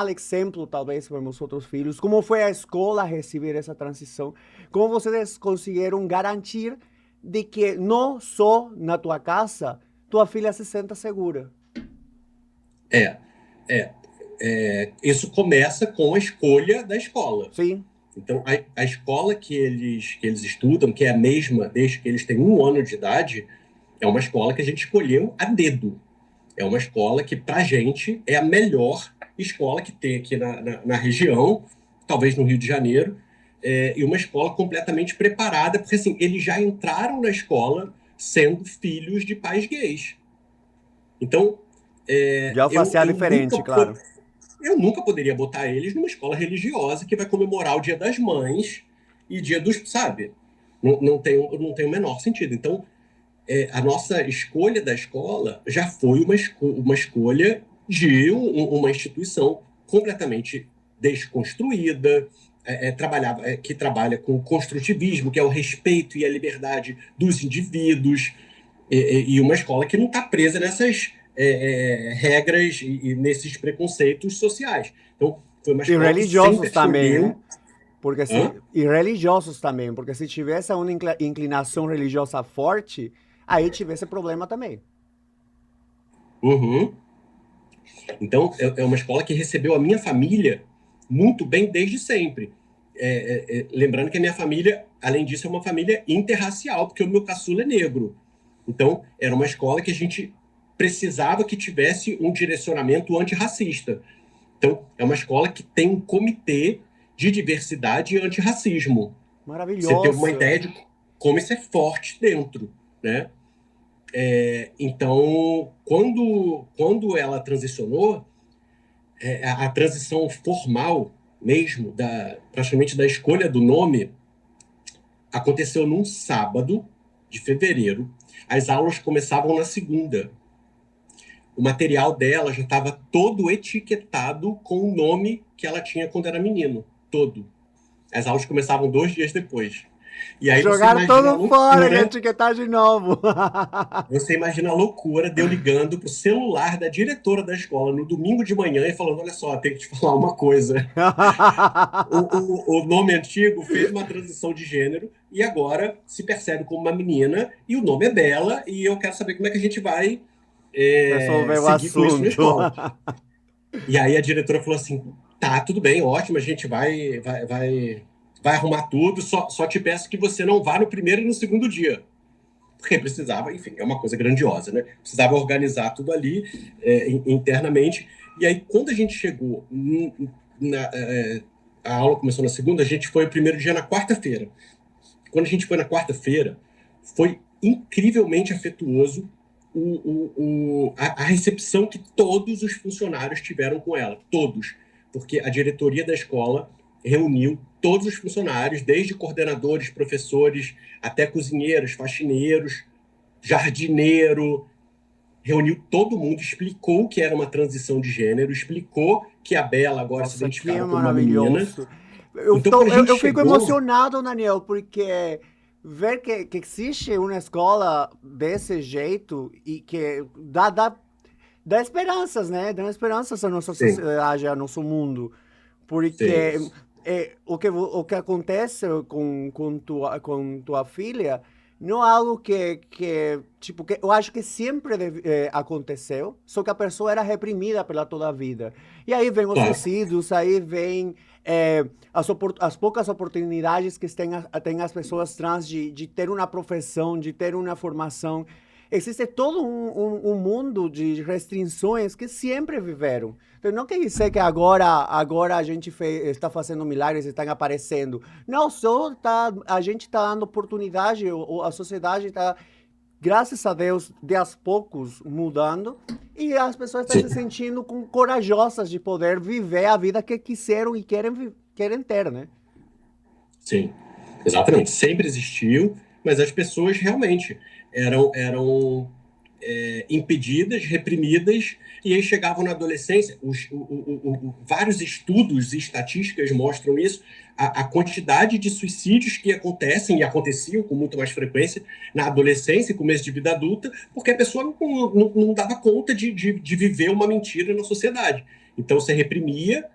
exemplo, talvez, para meus outros filhos. Como foi a escola receber essa transição? Como vocês conseguiram garantir de que não só na tua casa tua filha se senta segura? É, é, isso começa com a escolha da escola. Sim. Então, a escola que eles estudam, que é a mesma desde que eles têm 1 ano de idade, é uma escola que a gente escolheu a dedo. É uma escola que, para a gente, é a melhor escola que tem aqui na região, talvez no Rio de Janeiro, e uma escola completamente preparada, porque assim, eles já entraram na escola sendo filhos de pais gays. Então, Já fazia eu nunca diferente, claro. eu nunca poderia botar eles numa escola religiosa que vai comemorar o Dia das Mães e Dia dos, sabe? Não tem o menor sentido. Então, a nossa escolha da escola já foi uma escolha de uma instituição completamente desconstruída, que trabalha com o construtivismo, que é o respeito e a liberdade dos indivíduos, e uma escola que não está presa nessas regras e nesses preconceitos sociais. Então, foi uma E escola que sempre religiosos também, né? acolheu. Porque Hã? e religiosos também, porque se tivesse uma inclinação religiosa forte, aí tivesse problema também. Uhum. Então, é uma escola que recebeu a minha família muito bem desde sempre. Lembrando que a minha família, além disso, é uma família interracial, porque o meu caçula é negro. Então, era uma escola que a gente precisava que tivesse um direcionamento antirracista. Então, é uma escola que tem um comitê de diversidade e antirracismo. Pra você ter uma Maravilhoso. ideia de como isso é forte dentro, né? Então, quando ela transicionou, a transição formal mesmo, praticamente da escolha do nome, aconteceu num sábado de fevereiro. As aulas começavam na segunda. O material dela já estava todo etiquetado com o nome que ela tinha quando era menino, todo. As aulas começavam 2 dias depois. E aí você Jogaram imagina a todo fora e loucura, etiquetar de novo. você imagina a loucura de eu ligando pro celular da diretora da escola no domingo de manhã e falando, olha só, tenho que te falar uma coisa. O nome antigo fez uma transição de gênero e agora se percebe como uma menina e o nome é Bela e eu quero saber como é que a gente vai Resolver o seguir com isso na assunto. escola. E aí a diretora falou assim, tá, tudo bem, ótimo, a gente vai arrumar tudo, só te peço que você não vá no primeiro e no segundo dia. Porque precisava, enfim, é uma coisa grandiosa, né? Precisava organizar tudo ali internamente. E aí, quando a gente chegou a aula começou na segunda, a gente foi o primeiro dia na quarta-feira. Quando a gente foi na quarta-feira, foi incrivelmente afetuoso a recepção que todos os funcionários tiveram com ela. Todos. Porque a diretoria da escola reuniu todos os funcionários, desde coordenadores, professores, até cozinheiros, faxineiros, jardineiro, reuniu todo mundo, explicou que era uma transição de gênero, explicou que a Bela agora se Nossa, que identificava como uma menina. maravilhoso. Eu, Então, quando tô, a gente eu fico chegou, emocionado, Daniel, porque ver que existe uma escola desse jeito e que dá esperanças, né? Dá esperanças à nossa sim, sociedade, ao nosso mundo. sim, Porque o que acontece com tua filha não é algo tipo, que eu acho que sempre aconteceu, só que a pessoa era reprimida pela toda a vida. E aí vem os claro, suicídios, aí vem as poucas oportunidades que têm as pessoas trans de ter uma profissão, de ter uma formação. Existe todo um mundo de restrições que sempre viveram. Então, não quer dizer que agora a gente está fazendo milagres e estão aparecendo. Não, a gente está dando oportunidade, ou a sociedade está, graças a Deus, de aos poucos mudando, e as pessoas estão se sim, sentindo corajosas de poder viver a vida que quiseram e querem ter, né? sim. Exatamente. Sempre existiu, mas as pessoas realmente eram impedidas, reprimidas, e aí chegavam na adolescência. Vários estudos e estatísticas mostram isso. A quantidade de suicídios que acontecem e aconteciam com muito mais frequência na adolescência e começo de vida adulta, porque a pessoa não dava conta de viver uma mentira na sociedade. Então você reprimia,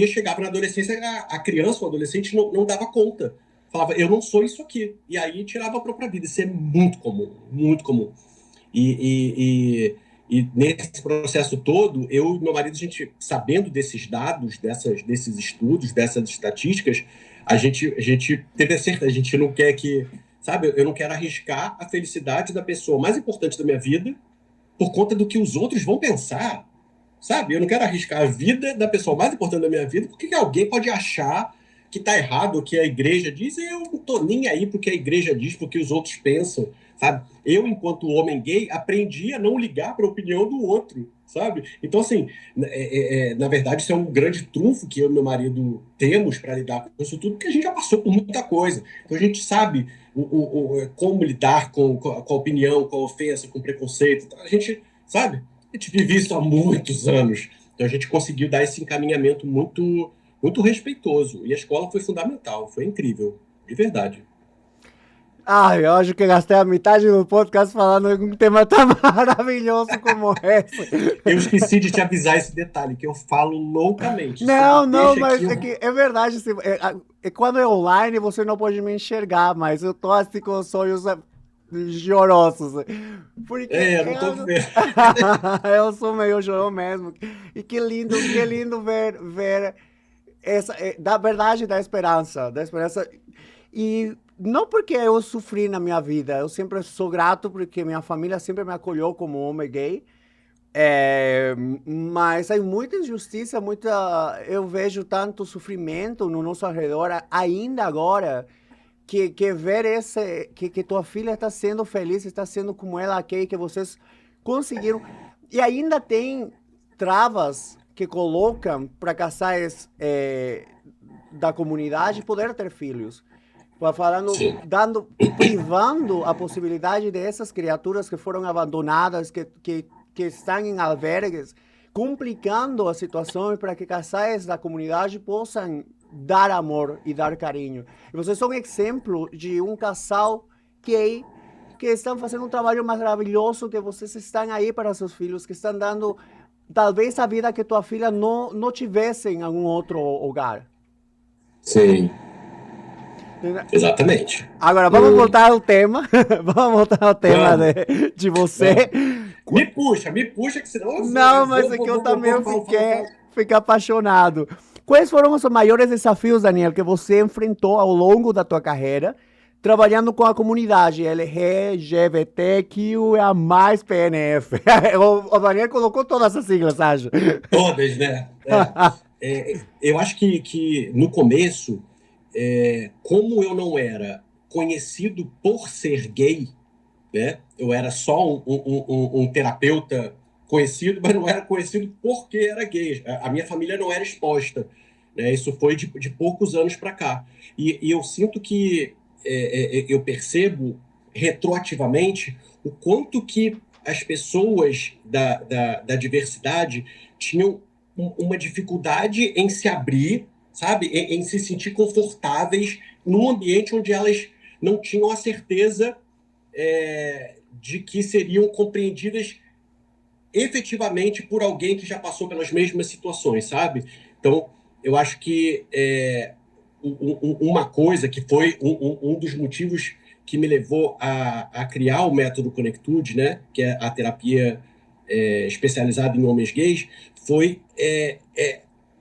chegava na adolescência, a criança, o adolescente não dava conta. Falava, eu não sou isso aqui. E aí tirava a própria vida. Isso é muito comum, muito comum. E nesse processo todo, eu e meu marido, a gente, sabendo desses dados, desses estudos, dessas estatísticas, a gente teve a certeza, a gente não quer que, sabe, eu não quero arriscar a felicidade da pessoa mais importante da minha vida por conta do que os outros vão pensar, sabe? Eu não quero arriscar a vida da pessoa mais importante da minha vida porque alguém pode achar que está errado o que a igreja diz e eu não estou nem aí porque a igreja diz, porque os outros pensam, sabe? Eu, enquanto homem gay, aprendi a não ligar para a opinião do outro, sabe? Então, assim, na verdade, isso é um grande trunfo que eu e meu marido temos para lidar com isso tudo, porque a gente já passou por muita coisa. Então, a gente sabe como lidar com a opinião, com a ofensa, com o preconceito. Então, a gente, sabe? A gente vive isso há muitos anos. Então, a gente conseguiu dar esse encaminhamento muito, muito respeitoso. E a escola foi fundamental, foi incrível, de verdade. Ai, eu acho que gastei a metade do podcast falando de um tema tão maravilhoso como esse. Eu esqueci de te avisar esse detalhe, que eu falo loucamente. Você me Não, deixa aqui. mas é verdade. Assim, quando é online, você não pode me enxergar, mas eu tô assim com os olhos chorosos. Porque Não tô vendo. eu sou meio chorão mesmo. E que lindo ver essa, da verdade, da esperança. E não porque eu sofri na minha vida, eu sempre sou grato porque minha família sempre me acolheu como homem gay. Mas há muita injustiça, eu vejo tanto sofrimento no nosso redor ainda agora que ver que tua filha está sendo feliz, está sendo como ela quer, que vocês conseguiram. E ainda tem travas que colocam para casais da comunidade poder ter filhos. Falando, Sim, privando a possibilidade dessas criaturas que foram abandonadas, que estão em albergues, complicando a situação para que casais da comunidade possam dar amor e dar carinho. E vocês são um exemplo de um casal gay que estão fazendo um trabalho maravilhoso, que vocês estão aí para seus filhos, que estão dando talvez a vida que tua filha não tivesse em algum outro lugar. Sim, exatamente. Agora, vamos Eu, voltar ao tema. Vamos voltar ao tema vamos, de você. vamos. Me puxa, que senão eu Não, mas é que eu também falo. fiquei apaixonado. Quais foram os maiores desafios, Daniel, que você enfrentou ao longo da tua carreira, trabalhando com a comunidade LGBTQIA+, PNF? O Daniel colocou todas as siglas, acho. Todas, né? Eu acho que no começo, como eu não era conhecido por ser gay, né? Eu era só um terapeuta conhecido, mas não era conhecido porque era gay. A minha família não era exposta, né? Isso foi de poucos anos para cá. E eu sinto que eu percebo retroativamente o quanto que as pessoas da diversidade tinham uma dificuldade em se abrir, sabe? Em se sentir confortáveis num ambiente onde elas não tinham a certeza de que seriam compreendidas efetivamente por alguém que já passou pelas mesmas situações, sabe? Então, eu acho que uma coisa que foi um dos motivos que me levou a criar o método Conectude, né, que é a terapia especializada em homens gays, foi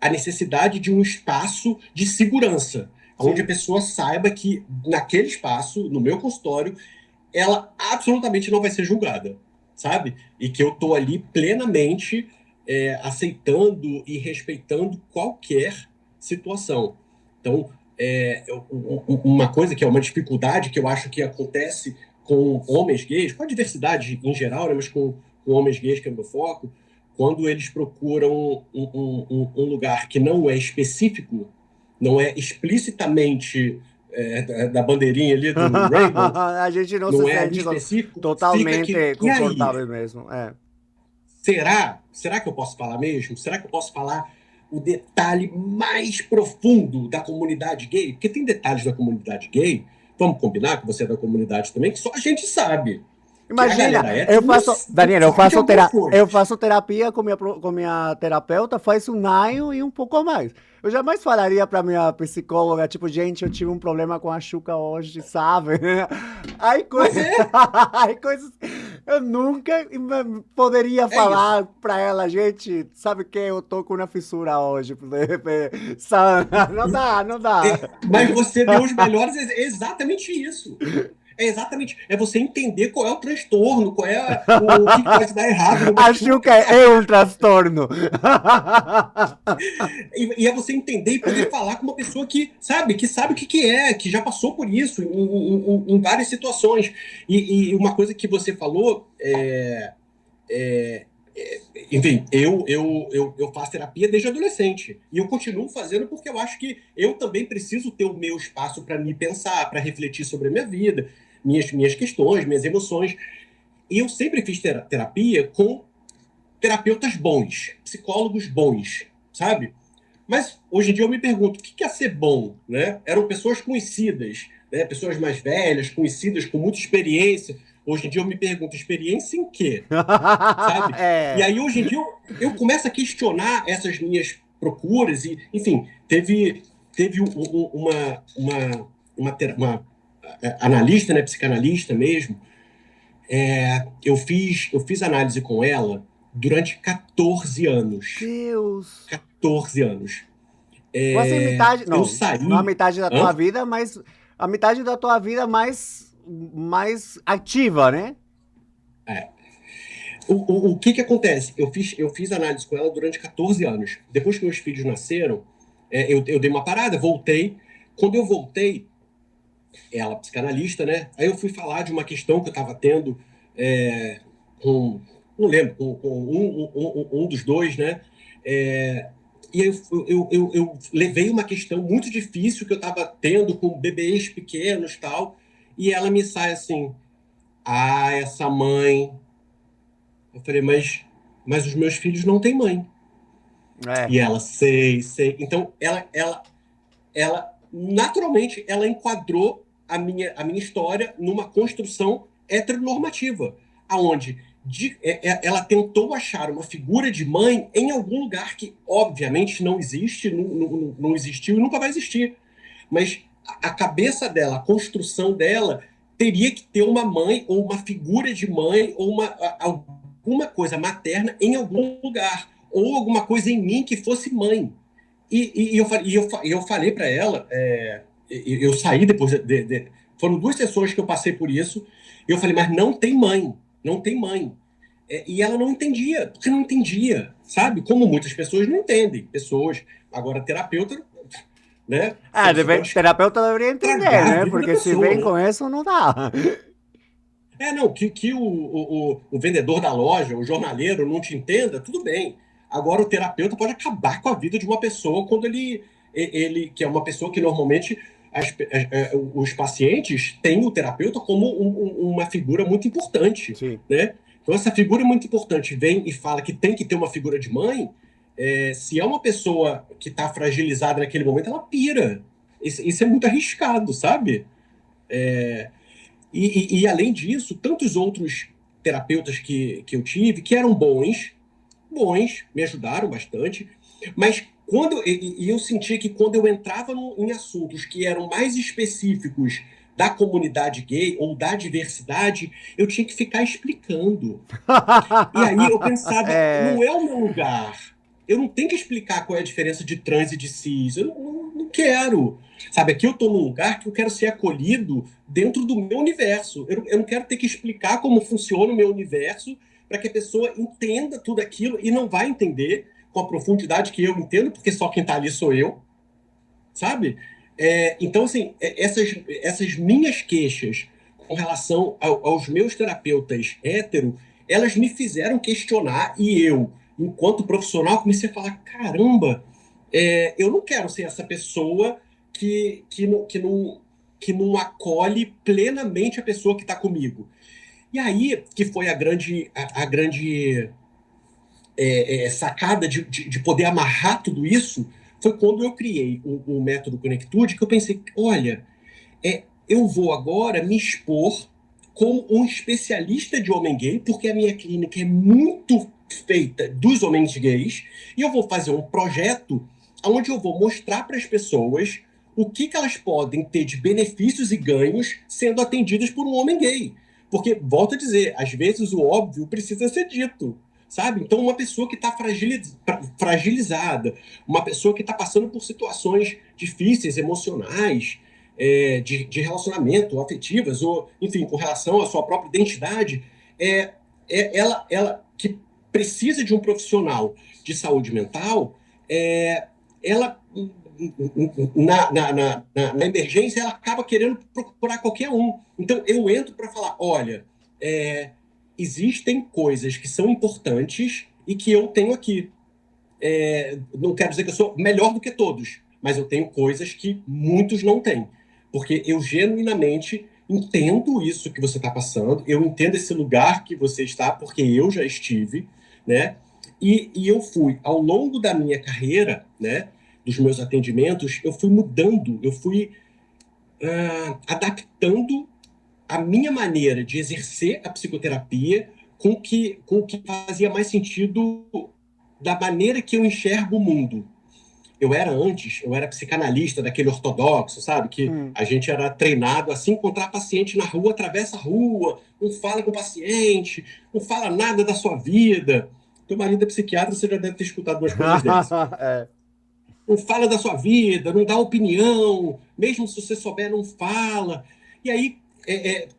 a necessidade de um espaço de segurança, onde a Sim. pessoa saiba que naquele espaço, no meu consultório, ela absolutamente não vai ser julgada, sabe? E que eu tô ali plenamente aceitando e respeitando qualquer situação. Então, uma coisa que é uma dificuldade que eu acho que acontece com homens gays, com a diversidade em geral, né, mas com homens gays, que é o meu foco, quando eles procuram um lugar que não é específico, não é explicitamente da bandeirinha ali do Rainbow, A gente não se não é ali sente específico, fica que. totalmente E aí? confortável mesmo. É. Será que eu posso falar mesmo? Será que eu posso falar o detalhe mais profundo da comunidade gay? Porque tem detalhes da comunidade gay, vamos combinar que você é da comunidade também, que só a gente sabe. Que a Imagina, galera hétero não Daniel, sabe de algumas eu coisas. faço terapia com minha terapeuta faz um ano e um pouco mais. Eu jamais falaria pra minha psicóloga, tipo, gente, eu tive um problema com a Xuca hoje, sabe? Aí, Mas aí coisas, eu nunca poderia é isso. falar pra ela, gente, sabe o que? Eu tô com uma fissura hoje. Sabe? Não dá, não dá. Mas você deu os melhores, é exatamente isso. É exatamente. É você entender qual é o transtorno, qual é o que pode dar errado numa A Xuca Xuca. é um transtorno. E é você entender e poder falar com uma pessoa que sabe o que é, que já passou por isso em várias situações. E uma coisa que você falou é, enfim, eu faço terapia desde adolescente. E eu continuo fazendo porque eu acho que eu também preciso ter o meu espaço para me pensar, para refletir sobre a minha vida, minhas questões, minhas emoções. E eu sempre fiz terapia com terapeutas bons, psicólogos bons, sabe? Mas hoje em dia eu me pergunto, o que é ser bom, né? Eram pessoas conhecidas, né? Pessoas mais velhas, conhecidas, com muita experiência. Hoje em dia eu me pergunto, experiência em quê, sabe? E É. aí hoje em dia eu começo a questionar essas minhas procuras e, enfim, teve uma analista, né, psicanalista mesmo, eu fiz análise com ela durante 14 anos. Deus. 14 anos. Quase a metade. Eu Não a saí. metade da tua Hã? vida, mas a metade da tua vida mais ativa, né? É. O que acontece? Eu fiz análise com ela durante 14 anos. Depois que meus filhos nasceram, eu dei uma parada, voltei. Quando eu voltei, ela, psicanalista, né? Aí eu fui falar de uma questão que eu estava tendo com, não lembro, com um dos dois, né? É, e eu levei uma questão muito difícil que eu estava tendo com bebês pequenos e tal, e ela me sai assim, ah, essa mãe. Eu falei, mas os meus filhos não têm mãe. É. E ela, sei. Então, ela, naturalmente, ela enquadrou a minha história numa construção heteronormativa, aonde ela tentou achar uma figura de mãe em algum lugar que, obviamente, não existe, não existiu e nunca vai existir. Mas a cabeça dela, a construção dela, teria que ter uma mãe ou uma figura de mãe ou alguma coisa materna em algum lugar, ou alguma coisa em mim que fosse mãe. E eu falei para ela, eu saí depois foram 2 sessões que eu passei por isso, e eu falei, mas não tem mãe, não tem mãe. E ela não entendia, porque não entendia, sabe? Como muitas pessoas não entendem. Pessoas, agora terapeuta, né? Você pode Terapeuta deveria entender, estragar a né? vida da Porque se pessoa, vem né? com isso, não dá. Não, que o vendedor da loja, o jornaleiro não te entenda, tudo bem. Agora, o terapeuta pode acabar com a vida de uma pessoa quando ele que é uma pessoa que normalmente os pacientes têm o terapeuta como uma figura muito importante, Sim. né? Então, essa figura muito importante vem e fala que tem que ter uma figura de mãe, se é uma pessoa que está fragilizada naquele momento, ela pira. Isso é muito arriscado, sabe? Além disso, tantos outros terapeutas que eu tive, que eram bons, me ajudaram bastante, mas eu senti que quando eu entrava em assuntos que eram mais específicos da comunidade gay ou da diversidade, eu tinha que ficar explicando. E aí eu pensava, É, não é o meu lugar. Eu não tenho que explicar qual é a diferença de trans e de cis. Eu não quero. Sabe, aqui eu estou num lugar que eu quero ser acolhido dentro do meu universo. Eu não quero ter que explicar como funciona o meu universo para que a pessoa entenda tudo aquilo e não vai entender com a profundidade que eu entendo, porque só quem está ali sou eu, sabe? Então, assim, essas minhas queixas com relação aos meus terapeutas hétero, elas me fizeram questionar e eu, enquanto profissional, comecei a falar, caramba, eu não quero ser essa pessoa que não acolhe plenamente a pessoa que está comigo. E aí que foi a grande sacada de poder amarrar tudo isso, foi quando eu criei o método Conectude, que eu pensei, olha, eu vou agora me expor como um especialista de homem gay, porque a minha clínica é muito feita dos homens gays, e eu vou fazer um projeto onde eu vou mostrar para as pessoas o que elas podem ter de benefícios e ganhos sendo atendidas por um homem gay. Porque, volto a dizer, às vezes o óbvio precisa ser dito, sabe? Então, uma pessoa que está fragilizada, uma pessoa que está passando por situações difíceis, emocionais, de relacionamento, afetivas, ou, enfim, com relação à sua própria identidade, ela que precisa de um profissional de saúde mental, ela, na emergência, ela acaba querendo procurar qualquer um. Então, eu entro para falar, olha, existem coisas que são importantes e que eu tenho aqui. Não quero dizer que eu sou melhor do que todos, mas eu tenho coisas que muitos não têm. Porque eu genuinamente entendo isso que você está passando, eu entendo esse lugar que você está, porque eu já estive, né? E eu fui, ao longo da minha carreira, né, dos meus atendimentos, eu fui mudando, eu fui adaptando a minha maneira de exercer a psicoterapia com o que fazia mais sentido da maneira que eu enxergo o mundo. Eu era psicanalista daquele ortodoxo, sabe? Que hum. a gente era treinado assim, encontrar paciente na rua, atravessa a rua, não fala com o paciente, não fala nada da sua vida. Teu marido é psiquiatra, você já deve ter escutado umas coisas dessas. É. Não fala da sua vida, não dá opinião, mesmo se você souber, não fala. E aí,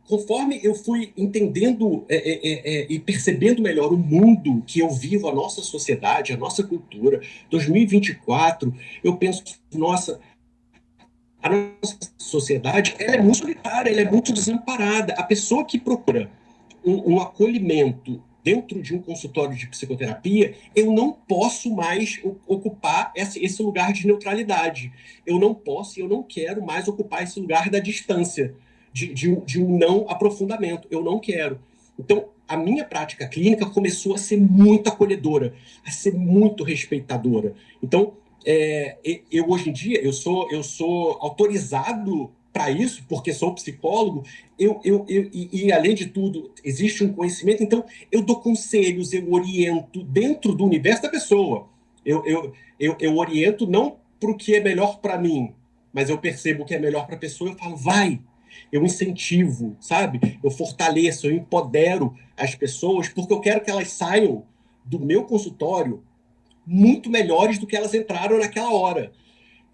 conforme eu fui entendendo e percebendo melhor o mundo que eu vivo, a nossa sociedade, a nossa cultura, 2024, eu penso, nossa, a nossa sociedade ela é muito solitária, ela é muito desamparada. A pessoa que procura um acolhimento dentro de um consultório de psicoterapia, eu não posso mais ocupar esse lugar de neutralidade. Eu não posso e eu não quero mais ocupar esse lugar da distância, de um não aprofundamento. Eu não quero. Então, a minha prática clínica começou a ser muito acolhedora, a ser muito respeitadora. Então, eu hoje em dia eu sou autorizado para isso, porque sou psicólogo, e além de tudo, existe um conhecimento, então eu dou conselhos, eu oriento dentro do universo da pessoa. Eu oriento não para o que é melhor para mim, mas eu percebo o que é melhor para a pessoa, eu falo, vai, eu incentivo, sabe? Eu fortaleço, eu empodero as pessoas, porque eu quero que elas saiam do meu consultório muito melhores do que elas entraram naquela hora.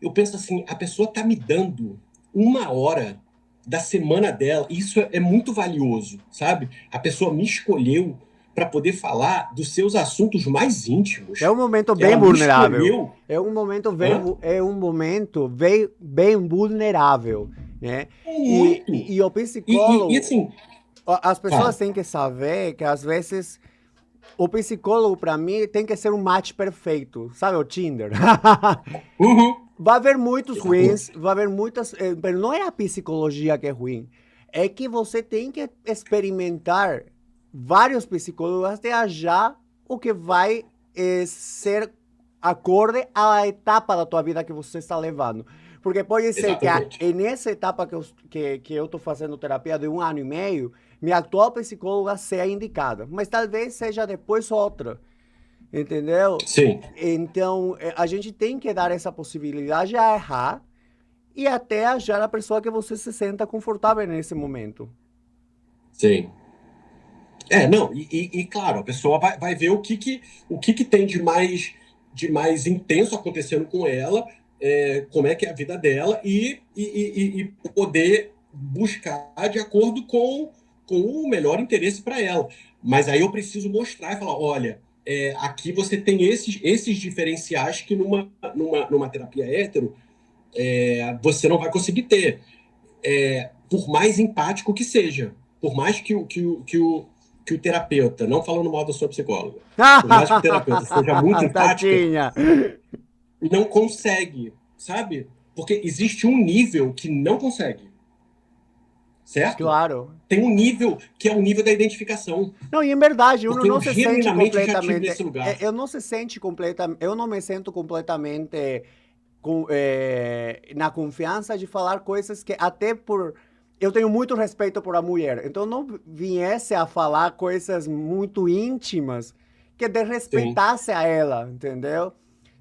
Eu penso assim, a pessoa está me dando uma hora da semana dela, e isso é muito valioso, sabe? A pessoa me escolheu para poder falar dos seus assuntos mais É um íntimos. momento bem Ela me vulnerável. escolheu. É um momento bem, Hã? bem vulnerável, né? Muito. E o E psicólogo, assim, as pessoas fala. têm que saber que às vezes o psicólogo para mim tem que ser um match perfeito, sabe o Tinder? Uhum. Vai haver muitos ruins, Exatamente. vai haver muitas, mas não é a psicologia que é ruim, é que você tem que experimentar vários psicólogos até achar o que vai ser acorde à etapa da tua vida que você está levando. Porque pode ser que Exatamente. nessa etapa que eu estou fazendo terapia de 1 ano e meio, minha atual psicóloga seja indicada, mas talvez seja depois outra. Entendeu? Sim, Então, a gente tem que dar essa possibilidade a errar e até achar a pessoa que você se senta confortável nesse momento. sim. Não, claro, a pessoa vai ver o que tem de mais intenso acontecendo com ela, como é que é a vida dela, e poder buscar de acordo com o melhor interesse para ela. Mas aí eu preciso mostrar e falar: olha, aqui você tem esses diferenciais que numa terapia hétero você não vai conseguir ter, por mais empático que seja, por mais que o terapeuta, não falando mal da sua psicóloga, por mais que o terapeuta seja muito empática, Tadinha. não consegue, sabe? Porque existe um nível que não consegue, certo? Claro. Tem um nível que é o nível da identificação, Não, e em verdade, uno porque eu não se sente genuinamente já tive completamente. nesse lugar. Eu não se sente completamente. Eu não me sinto completamente na confiança de falar coisas que até por eu tenho muito respeito por a mulher, então não viesse a falar coisas muito íntimas que Sim, desrespeitasse a ela, entendeu?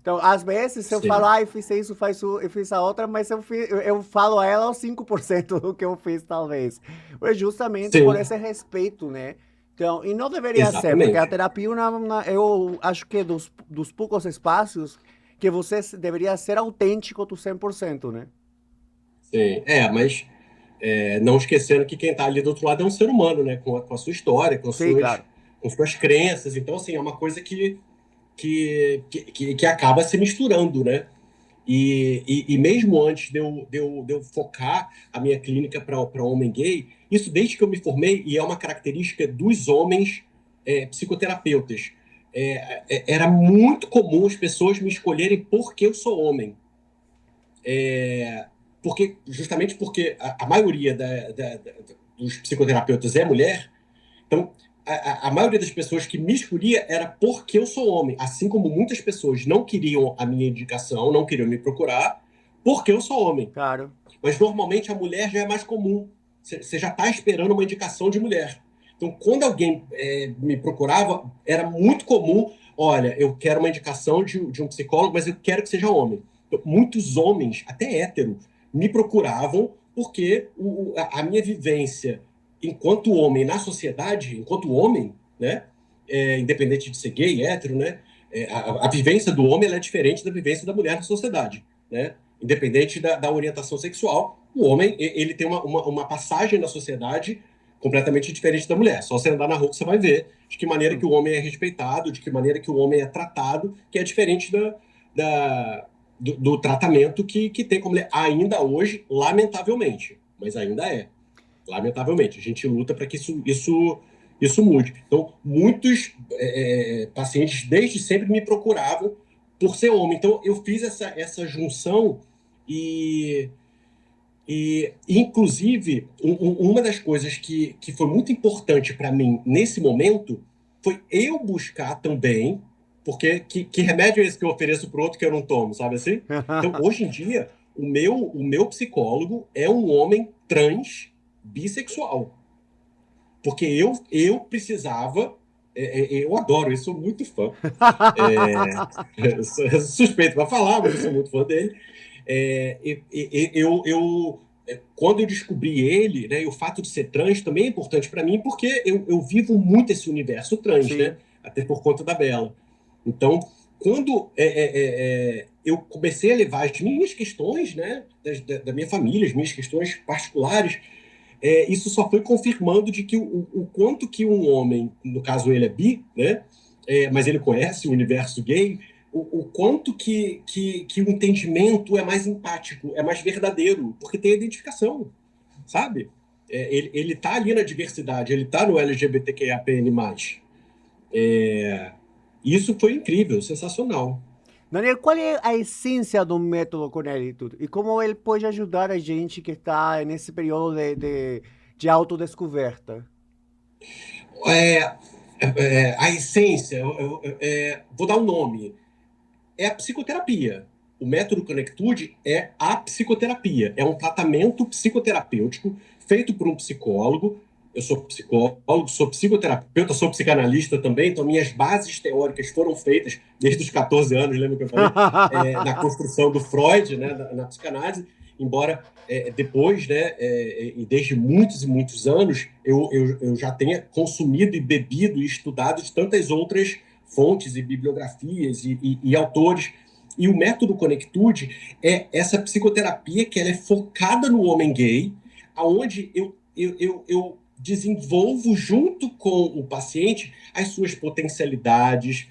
Então, às vezes eu falo, sim, ah, eu fiz isso, eu fiz a outra, mas eu falo a ela os 5% do que eu fiz, talvez. Mas justamente por sim, esse respeito, né? Então, e não deveria ser, porque a exatamente. terapia, eu acho que dos poucos espaços que você deveria ser autêntico do 100%, né? Sim. Mas não esquecendo que quem está ali do outro lado é um ser humano, né? Com a sua história, com as Sim, suas, claro. com suas crenças. Então, assim, é uma coisa que acaba se misturando, né? E mesmo antes de eu focar a minha clínica para homem gay, isso desde que eu me formei, e é uma característica dos homens psicoterapeutas. Era muito comum as pessoas me escolherem porque eu sou homem. Justamente porque a maioria dos psicoterapeutas é mulher, então a maioria das pessoas que me escolhia era porque eu sou homem, assim como muitas pessoas não queriam a minha indicação, não queriam me procurar, porque eu sou homem. Claro. Mas normalmente a mulher já é mais comum. Você já está esperando uma indicação de mulher. Então, quando alguém me procurava, era muito comum: olha, eu quero uma indicação de um psicólogo, mas eu quero que seja homem. Então, muitos homens, até hétero, me procuravam porque a minha vivência enquanto homem na sociedade, enquanto homem, né, independente de ser gay, hétero, né, a vivência do homem ela é diferente da vivência da mulher na sociedade, né? Independente da orientação sexual, o homem ele tem uma passagem na sociedade completamente diferente da mulher. Só você andar na rua que você vai ver de que maneira que o homem é respeitado, de que maneira que o homem é tratado, que é diferente do tratamento que tem com a mulher ainda hoje, lamentavelmente. Mas ainda é. Lamentavelmente. A gente luta para que isso mude. Então, muitos pacientes desde sempre me procuravam por ser homem. Então, eu fiz essa junção e, inclusive, uma das coisas que foi muito importante para mim nesse momento foi eu buscar também. Porque que remédio é esse que eu ofereço para o outro que eu não tomo, sabe assim? Então, hoje em dia, o meu psicólogo é um homem trans bissexual. Porque eu precisava. Eu adoro, eu sou muito fã. Eu sou suspeito para falar, mas eu sou muito fã dele. Quando eu descobri ele, né, e o fato de ser trans também é importante para mim, porque eu vivo muito esse universo trans, né? Sim. Até por conta da Bela. Então, quando eu comecei a levar as minhas questões, né, da minha família, as minhas questões particulares, isso só foi confirmando de que o quanto que um homem, no caso ele é bi, né, mas ele conhece o universo gay, o quanto que o entendimento é mais empático, é mais verdadeiro, porque tem identificação, sabe? Ele tá ali na diversidade, ele tá no LGBTQIAPN+. Isso foi incrível, sensacional. Daniel, qual é a essência do método Conectitude? E como ele pode ajudar a gente que está nesse período de autodescoberta? É, a essência, vou dar um nome, é a psicoterapia. O método Conectude é a psicoterapia. É um tratamento psicoterapêutico feito por um psicólogo. Eu sou psicólogo, sou psicoterapeuta, sou psicanalista também, então minhas bases teóricas foram feitas desde os 14 anos, lembra que eu falei? Na construção do Freud, né, na psicanálise, embora depois, né, e desde muitos e muitos anos, eu já tenha consumido e bebido e estudado de tantas outras fontes e bibliografias e autores. E o método Conectude é essa psicoterapia que ela é focada no homem gay, aonde eu desenvolvo junto com o paciente as suas potencialidades,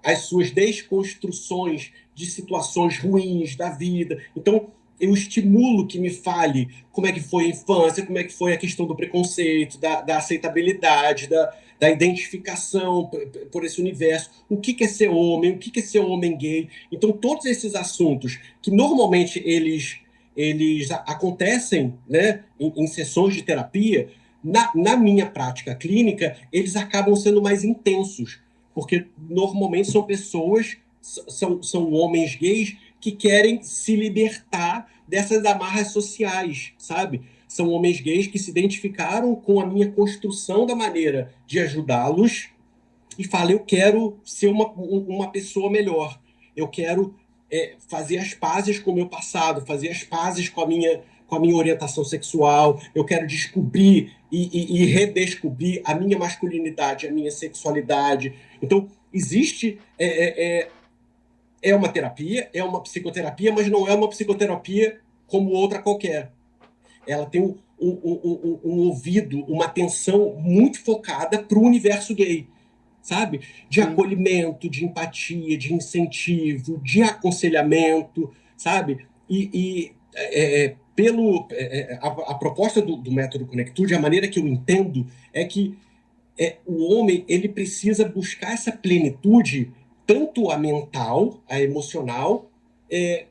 as suas desconstruções de situações ruins da vida. Então, eu estimulo que me fale como é que foi a infância, como é que foi a questão do preconceito, da aceitabilidade, da identificação por esse universo, o que é ser homem, o que é ser homem gay. Então, todos esses assuntos que normalmente eles acontecem, né, em sessões de terapia, na minha prática clínica, eles acabam sendo mais intensos, porque normalmente são pessoas, são homens gays que querem se libertar dessas amarras sociais, sabe? São homens gays que se identificaram com a minha construção da maneira de ajudá-los e falam: eu quero ser uma pessoa melhor, eu quero fazer as pazes com o meu passado, fazer as pazes com a minha orientação sexual, eu quero descobrir e redescobrir a minha masculinidade, a minha sexualidade. Então, existe uma terapia, é uma psicoterapia, mas não é uma psicoterapia como outra qualquer. Ela tem um ouvido, uma atenção muito focada para o universo gay, sabe? De Sim. acolhimento, de empatia, de incentivo, de aconselhamento, sabe? A proposta do método Conectude, a maneira que eu entendo, é que o homem ele precisa buscar essa plenitude, tanto a mental, a emocional,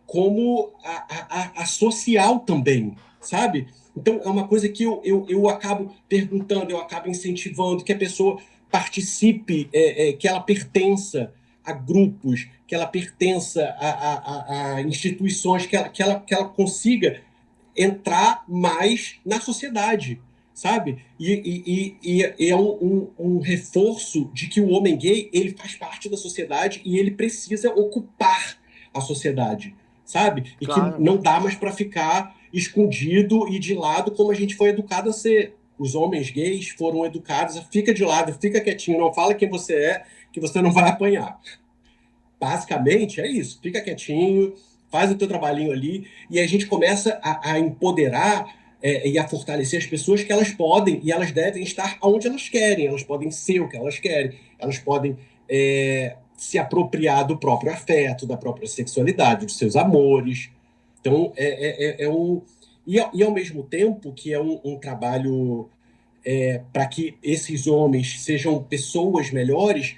como a social também, sabe? Então, é uma coisa que eu acabo perguntando, eu acabo incentivando que a pessoa participe, que ela pertença a grupos, que ela pertença a instituições, que ela consiga entrar mais na sociedade, sabe? E é um reforço de que o homem gay ele faz parte da sociedade e ele precisa ocupar a sociedade, sabe? E que Claro. não dá mais para ficar escondido e de lado como a gente foi educado a ser. Os homens gays foram educados a fica de lado, fica quietinho, não fala quem você é, que você não vai apanhar. Basicamente é isso, fica quietinho, faz o teu trabalhinho ali, e a gente começa a empoderar e a fortalecer as pessoas que elas podem e elas devem estar onde elas querem, elas podem ser o que elas querem, elas podem se apropriar do próprio afeto, da própria sexualidade, dos seus amores. Então, um. E ao mesmo tempo que é um trabalho para que esses homens sejam pessoas melhores,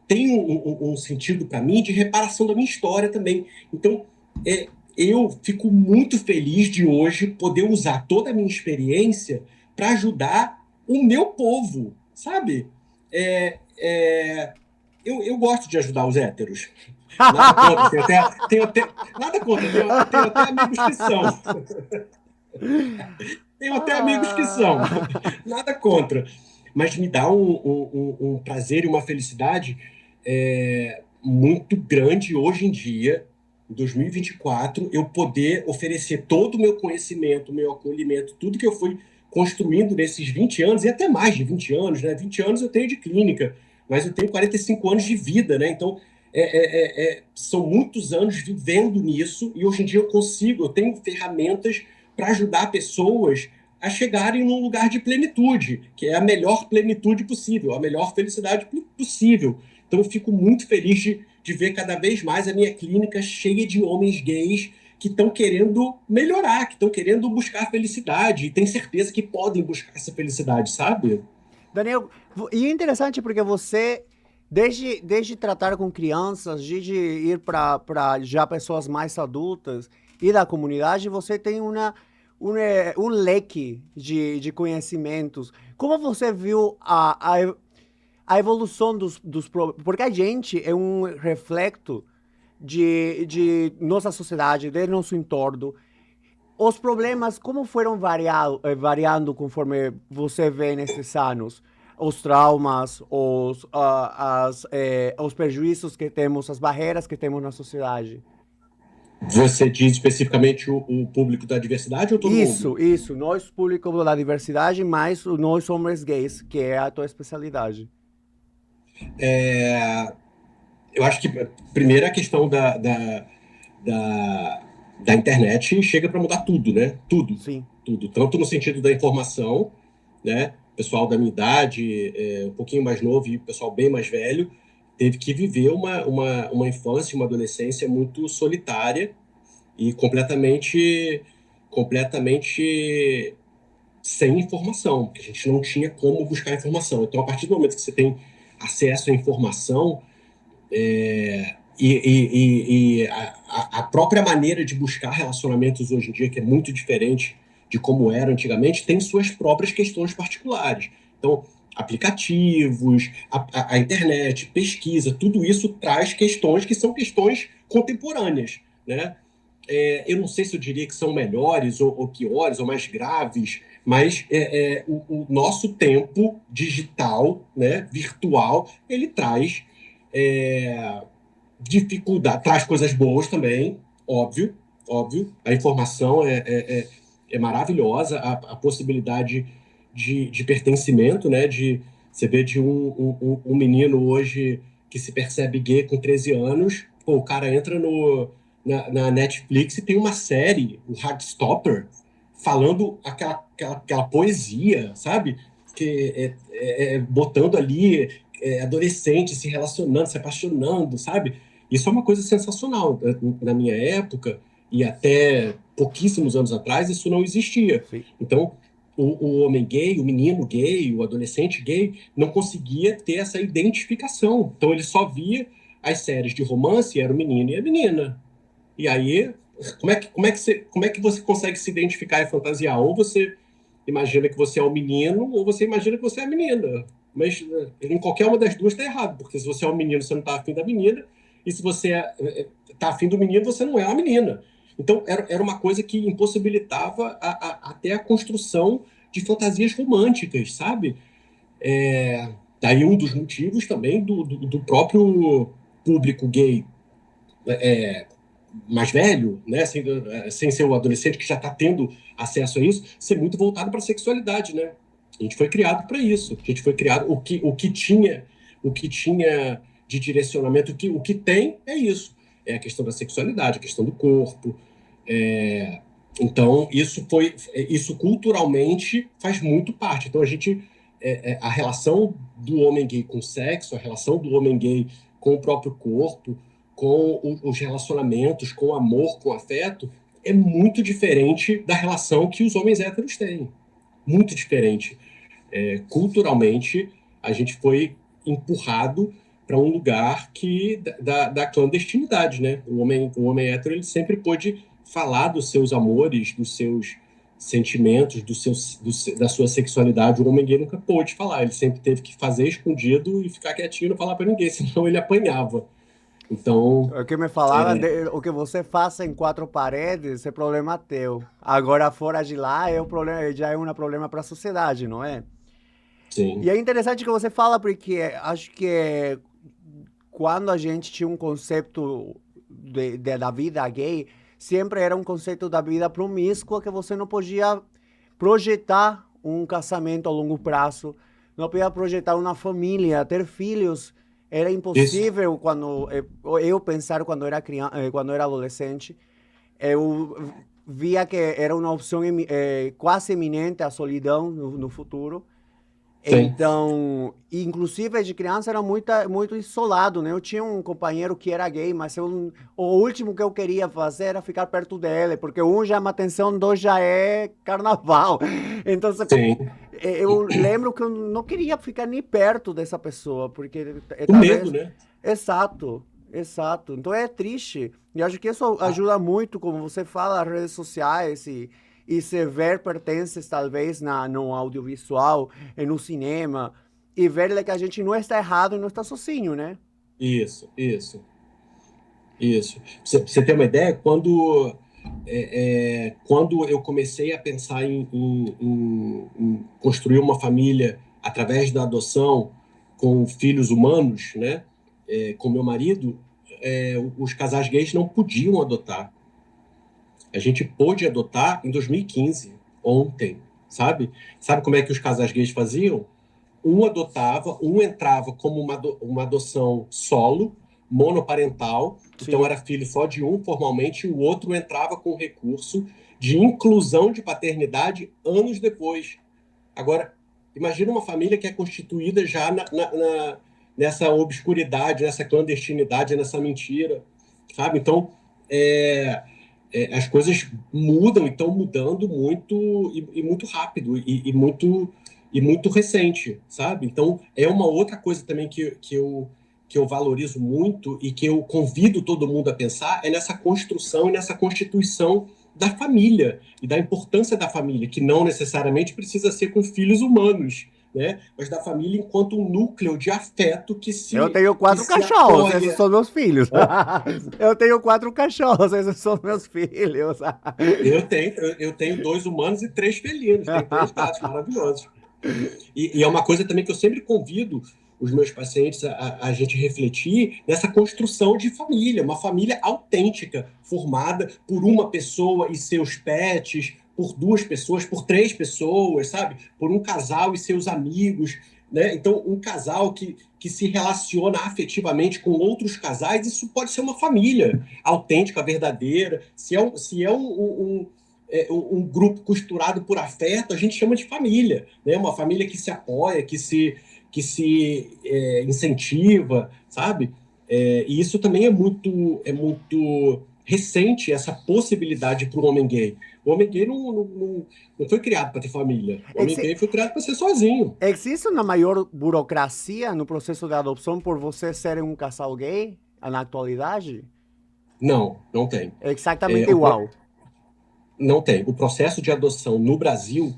tem um sentido para mim de reparação da minha história também. Então, eu fico muito feliz de hoje poder usar toda a minha experiência para ajudar o meu povo, sabe? É, é, eu gosto de ajudar os héteros. Nada contra, nada contra, tenho até amigos que são. Tenho até amigos que são. Ah, Nada contra. Mas me dá um prazer e uma felicidade muito grande hoje em dia, em 2024, eu poder oferecer todo o meu conhecimento, meu acolhimento, tudo que eu fui construindo nesses 20 anos, e até mais de 20 anos, né? 20 anos eu tenho de clínica, mas eu tenho 45 anos de vida, né? Então, são muitos anos vivendo nisso, e hoje em dia eu tenho ferramentas para ajudar pessoas a chegarem num lugar de plenitude, que é a melhor plenitude possível, a melhor felicidade possível. Então, eu fico muito feliz de ver cada vez mais a minha clínica cheia de homens gays que estão querendo melhorar, que estão querendo buscar felicidade, e tem certeza que podem buscar essa felicidade, sabe? Daniel, e é interessante porque você, desde tratar com crianças, desde ir para já pessoas mais adultas e da comunidade, você tem um leque de conhecimentos. Como você viu a evolução porque a gente é um reflexo de nossa sociedade, de nosso entorno. Os problemas, como foram variando conforme você vê nesses anos? Os traumas, os prejuízos que temos, as barreiras que temos na sociedade. Você diz especificamente o público da diversidade ou todo mundo? Isso. Nós, público da diversidade, mais nós, homens gays, que é a tua especialidade. É, eu acho que, primeiro, a questão da, da internet chega para mudar tudo, né? Tudo, Sim. tudo. Tanto no sentido da informação, né? O pessoal da minha idade, um pouquinho mais novo e o pessoal bem mais velho, teve que viver uma infância, uma adolescência muito solitária e completamente sem informação, porque a gente não tinha como buscar informação. Então, a partir do momento que você tem acesso à informação, e a própria maneira de buscar relacionamentos hoje em dia, que é muito diferente de como era antigamente, tem suas próprias questões particulares. Então, aplicativos, a internet, pesquisa, tudo isso traz questões que são questões contemporâneas, né? Eu não sei se eu diria que são melhores ou piores ou mais graves, mas o nosso tempo digital, né, virtual, ele traz dificuldade, traz coisas boas também, óbvio, óbvio. A informação é maravilhosa, a possibilidade de pertencimento, né? De você vê de um menino hoje que se percebe gay com 13 anos, pô, o cara entra na Netflix e tem uma série, o Heartstopper, falando aquela poesia, sabe? Botando ali adolescentes se relacionando, se apaixonando, sabe? Isso é uma coisa sensacional. Na minha época, e até pouquíssimos anos atrás, isso não existia. Sim. Então, o homem gay, o menino gay, o adolescente gay, não conseguia ter essa identificação. Então, ele só via as séries de romance, era o menino e a menina. E aí, como é que você consegue se identificar e fantasiar? Ou você imagina que você é o menino, ou você imagina que você é a menina. Mas em qualquer uma das duas está errado, porque se você é um menino, você não está afim da menina, e se você está afim do menino, você não é a menina. Então, era uma coisa que impossibilitava até a construção de fantasias românticas, sabe? Daí um dos motivos também do próprio público gay mais velho, né, sem ser o adolescente que já está tendo acesso a isso, ser muito voltado para a sexualidade, né? A gente foi criado para isso. A gente foi criado o que tinha de direcionamento, o que tem é isso. É a questão da sexualidade, a questão do corpo. Então isso culturalmente faz muito parte. Então a relação do homem gay com o sexo, a relação do homem gay com o próprio corpo, com os relacionamentos, com o amor, com o afeto, é muito diferente da relação que os homens héteros têm. Muito diferente. Culturalmente, a gente foi empurrado para um lugar da clandestinidade, né? O homem hétero ele sempre pôde falar dos seus amores, sentimentos da sua sexualidade, o homem gay nunca pôde falar. Ele sempre teve que fazer escondido e ficar quietinho e não falar para ninguém, senão ele apanhava. Então, O que me falava, o que você faça em quatro paredes é problema teu. Agora, fora de lá, é o problema, já é um problema para a sociedade, não é? E sim, é interessante que você fala, porque acho que quando a gente tinha um conceito da vida gay, sempre era um conceito da vida promíscua que você não podia projetar um casamento a longo prazo, não podia projetar uma família, ter filhos. Era isso, impossível quando eu pensar quando era criança, quando era adolescente, eu via que era uma opção quase iminente a solidão no futuro. sim, Então, inclusive de criança era muito isolado, né? Eu tinha um companheiro que era gay, mas o último que eu queria fazer era ficar perto dele, porque um já é uma atenção, dois já é carnaval. Então, sim. eu lembro que eu não queria ficar nem perto dessa pessoa, porque O medo, talvez. né? Exato, exato. Então é triste. E acho que isso ajuda muito, como você fala, as redes sociais e se ver pertences, talvez, no audiovisual, no cinema, e ver que a gente não está errado e não está sozinho, né? Isso, isso, isso. Pra você ter uma ideia, quando eu comecei a pensar em construir uma família através da adoção com filhos humanos, né, com meu marido, os casais gays não podiam adotar. A gente pôde adotar em 2015, ontem, sabe? Sabe como é que os casais gays faziam? Um adotava, um entrava como uma adoção solo, monoparental, então Sim. era filho só de um formalmente, e o outro entrava com recurso de inclusão de paternidade anos depois. Agora, imagina uma família que é constituída já nessa obscuridade, nessa clandestinidade, nessa mentira, sabe? Então, é, as coisas mudam e estão mudando muito e muito rápido e muito recente, sabe? Então é uma outra coisa também que eu valorizo muito e que eu convido todo mundo a pensar é nessa construção e nessa constituição da família e da importância da família, que não necessariamente precisa ser com filhos humanos, né? Mas da família enquanto um núcleo de afeto Eu tenho que quatro se cachorros, esses apoia. são meus filhos. Hã? Eu tenho quatro cachorros, esses são meus filhos. Eu tenho dois humanos e três felinos, tenho três gatos maravilhosos. E é uma coisa também que eu sempre convido os meus pacientes a gente refletir nessa construção de família, uma família autêntica, formada por uma pessoa e seus pets, por duas pessoas, por três pessoas, sabe? Por um casal e seus amigos, né? Então, um casal que se relaciona afetivamente com outros casais, isso pode ser uma família autêntica, verdadeira. Se é um grupo costurado por afeto, a gente chama de família, né? Uma família que se apoia, que se incentiva, sabe? E isso também é muito recente, essa possibilidade para o homem gay. O homem gay não foi criado para ter família. O homem Ex- gay foi criado para ser sozinho. Existe uma maior burocracia no processo de adoção por você ser um casal gay na atualidade? Não, não tem. É exatamente É, o, pro- igual. não tem. O processo de adoção no Brasil,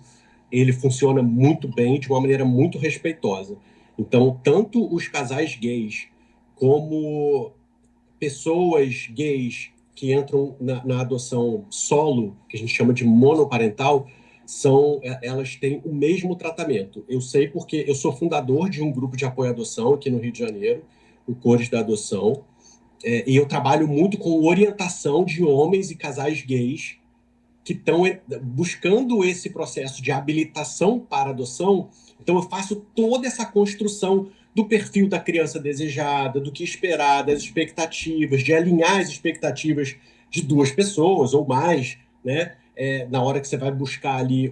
ele funciona muito bem, de uma maneira muito respeitosa. Então, tanto os casais gays como pessoas gays que entram na adoção solo, que a gente chama de monoparental, elas têm o mesmo tratamento. Eu sei porque eu sou fundador de um grupo de apoio à adoção aqui no Rio de Janeiro, o Cores da Adoção, e eu trabalho muito com orientação de homens e casais gays que estão buscando esse processo de habilitação para adoção. Então, eu faço toda essa construção do perfil da criança desejada, do que esperar, das expectativas, de alinhar as expectativas de duas pessoas ou mais, né? Na hora que você vai buscar ali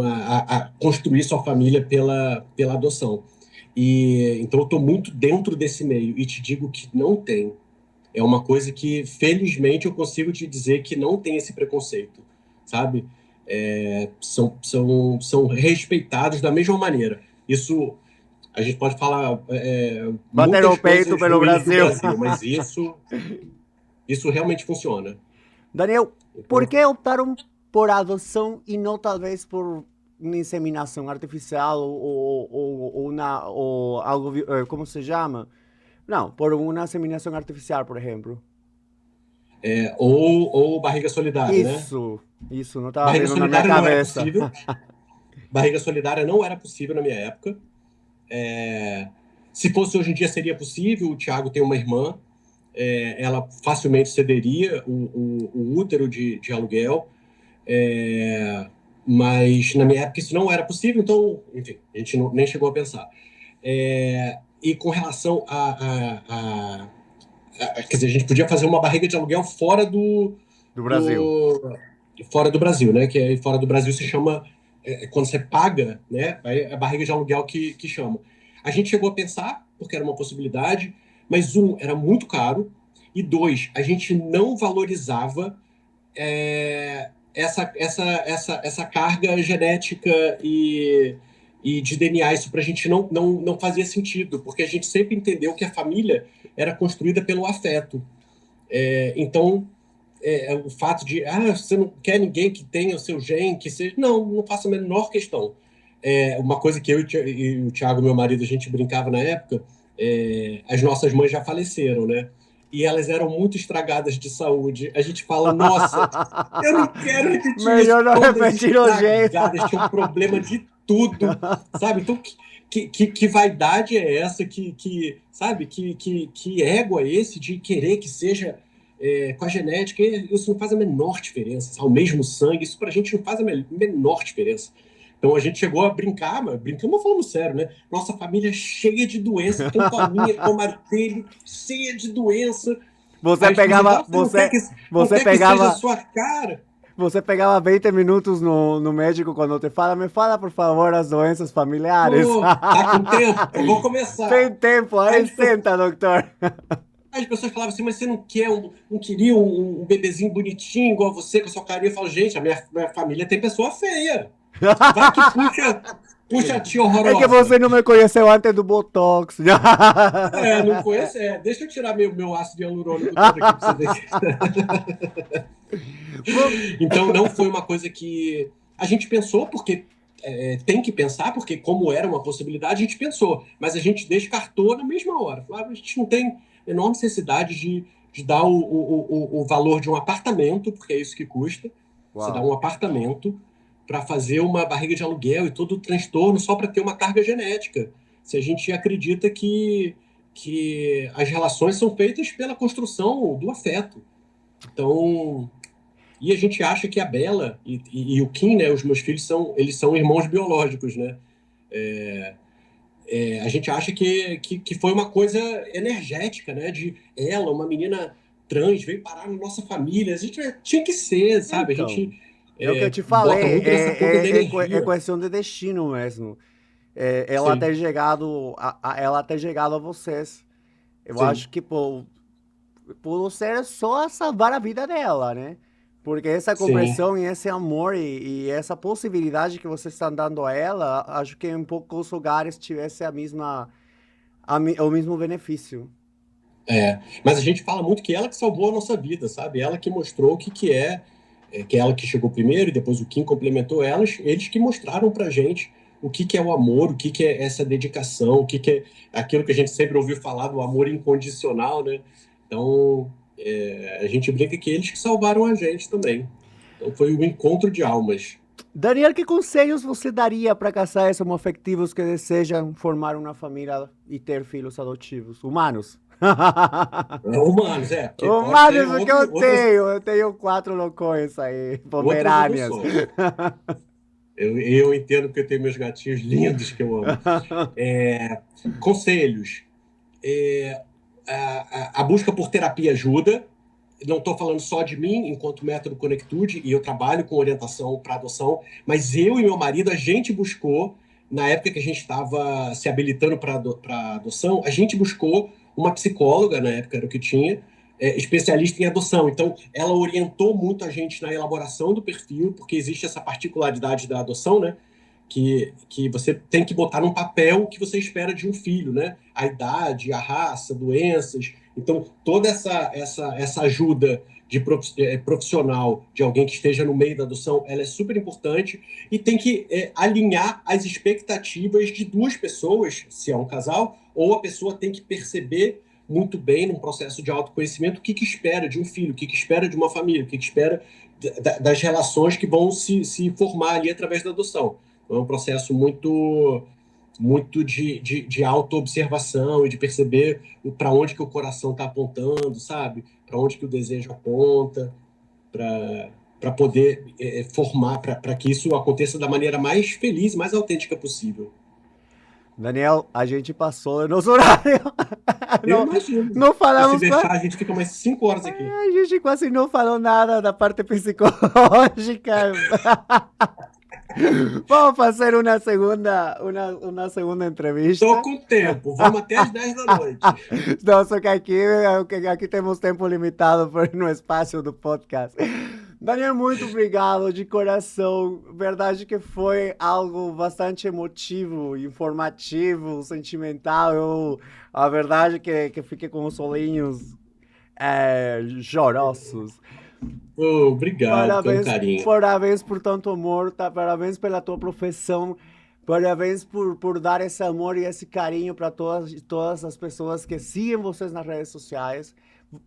a construir sua família pela adoção. Então, eu estou muito dentro desse meio e te digo que não tem. É uma coisa que, felizmente, eu consigo te dizer que não tem esse preconceito, sabe? São respeitados da mesma maneira. Isso, a gente pode falar Bater o muitas peito coisas pelo ruins do Brasil. Brasil, mas isso realmente funciona. Daniel, por Então, que optaram? por adoção e não talvez por uma inseminação artificial ou algo, como se chama? Não, por uma inseminação artificial, por exemplo. Ou barriga solidária, né? Isso, não estava Barriga vendo na minha solidária não era cabeça. possível. Barriga solidária não era possível na minha época. Se fosse hoje em dia, seria possível. O Thiago tem uma irmã, ela facilmente cederia o útero de aluguel, mas na minha época isso não era possível, então, enfim, a gente nem chegou a pensar. E com relação quer dizer, a gente podia fazer uma barriga de aluguel fora Do Brasil. fora do Brasil, né? Que fora do Brasil se chama, quando você paga, né? É a barriga de aluguel que chama. A gente chegou a pensar, porque era uma possibilidade, mas era muito caro, e dois, a gente não valorizava essa carga genética e de DNA. Isso para a gente não fazia sentido, porque a gente sempre entendeu que a família era construída pelo afeto. Então, o fato de você não quer ninguém que tenha o seu gene, que seja. Não faço a menor questão. Uma coisa que eu e o Thiago, meu marido, a gente brincava na época, as nossas mães já faleceram, né? E elas eram muito estragadas de saúde. A gente fala, nossa, eu não quero repetir isso. Melhor não Todas repetir o jeito. estragadas, tinham problema de tudo, sabe? Então, que vaidade é essa? Sabe? Que ego é esse de querer que seja com a genética? Isso não faz a menor diferença. Ao mesmo sangue, isso pra gente não faz a menor diferença. Então a gente chegou a brincar, mas brincamos falando sério, né? Nossa família é cheia de doença, tanto a minha como a dele, cheia de doença. Você pegava. Não quer que seja a sua cara. Você pegava 20 minutos no médico quando te fala, me fala por favor as doenças familiares. Tá com tempo? Eu vou começar. Tem tempo, aí senta, doutor. As pessoas falavam assim, mas você não queria um bebezinho bonitinho igual você, com a sua carinha? Eu falo, gente, a minha família tem pessoa feia. Vai que puxa a tia horrorosa. É que você não me conheceu antes do Botox. Não conhece? Deixa eu tirar meu ácido hialurônico todo aqui pra você ver. Então, não foi uma coisa que a gente pensou, porque tem que pensar, porque como era uma possibilidade, a gente pensou. Mas a gente descartou na mesma hora. Falava, a gente não tem enorme necessidade de dar o valor de um apartamento, porque é isso que custa. Uau. Você dá um apartamento para fazer uma barriga de aluguel e todo o transtorno só para ter uma carga genética. Se a gente acredita que as relações são feitas pela construção do afeto. Então, e a gente acha que a Bela e o Kim, né, os meus filhos, eles são irmãos biológicos, né? A gente acha que foi uma coisa energética, né? De ela, uma menina trans, veio parar na nossa família. A gente tinha que ser, sabe? Então. A gente É o que eu te falei, é questão de destino mesmo. Ela ter chegado a vocês. Eu acho que por ser só salvar a vida dela, né? Porque essa compreensão e esse amor e essa possibilidade que vocês estão dando a ela, acho que em poucos lugares tivesse o mesmo benefício. Mas a gente fala muito que ela que salvou a nossa vida, sabe? Ela que mostrou o que é ela que chegou primeiro e depois o Kim complementou eles que mostraram pra gente o que é o amor, o que é essa dedicação, o que é aquilo que a gente sempre ouviu falar do amor incondicional, né? Então, a gente brinca que eles que salvaram a gente também. Então, foi um encontro de almas. Daniel, que conselhos você daria para casais homoafetivos que desejam formar uma família e ter filhos adotivos? Humanos? Humanos, Humanos, o que eu tenho? Eu tenho 4 loucões aí, pomerâneas. Eu entendo porque eu tenho meus gatinhos lindos que eu amo. Conselhos. A busca por terapia ajuda. Não estou falando só de mim, enquanto método Conectude, e eu trabalho com orientação para adoção, mas eu e meu marido, a gente buscou, na época que a gente estava se habilitando para adoção, a gente buscou uma psicóloga, na época era o que tinha, especialista em adoção. Então, ela orientou muito a gente na elaboração do perfil, porque existe essa particularidade da adoção, né? Que você tem que botar num papel o que você espera de um filho, né? A idade, a raça, doenças. Então, toda essa ajuda profissional de alguém que esteja no meio da adoção, ela é super importante e tem que alinhar as expectativas de duas pessoas, se é um casal, ou a pessoa tem que perceber muito bem, num processo de autoconhecimento, o que espera de um filho, o que espera de uma família, o que espera das relações que vão se formar ali através da adoção. Então, é um processo muito de autoobservação e de perceber para onde que o coração está apontando, sabe? Para onde que o desejo aponta, para poder formar, para que isso aconteça da maneira mais feliz, mais autêntica possível. Daniel, a gente passou o nosso horário. Eu Não, imagino. não E se falamos deixar, a gente fica mais 5 horas aqui. A gente quase não falou nada da parte psicológica. Vamos fazer uma segunda entrevista. Estou com tempo, vamos até as 10 da noite. Não, só que aqui temos tempo limitado no espaço do podcast. Daniel, muito obrigado de coração. Verdade que foi algo bastante emotivo, informativo, sentimental. A verdade que fiquei com os olhinhos chorosos. Obrigado pelo carinho. Parabéns por tanto amor, tá? Parabéns pela tua profissão. Parabéns por dar esse amor e esse carinho para todas as pessoas que seguem vocês nas redes sociais,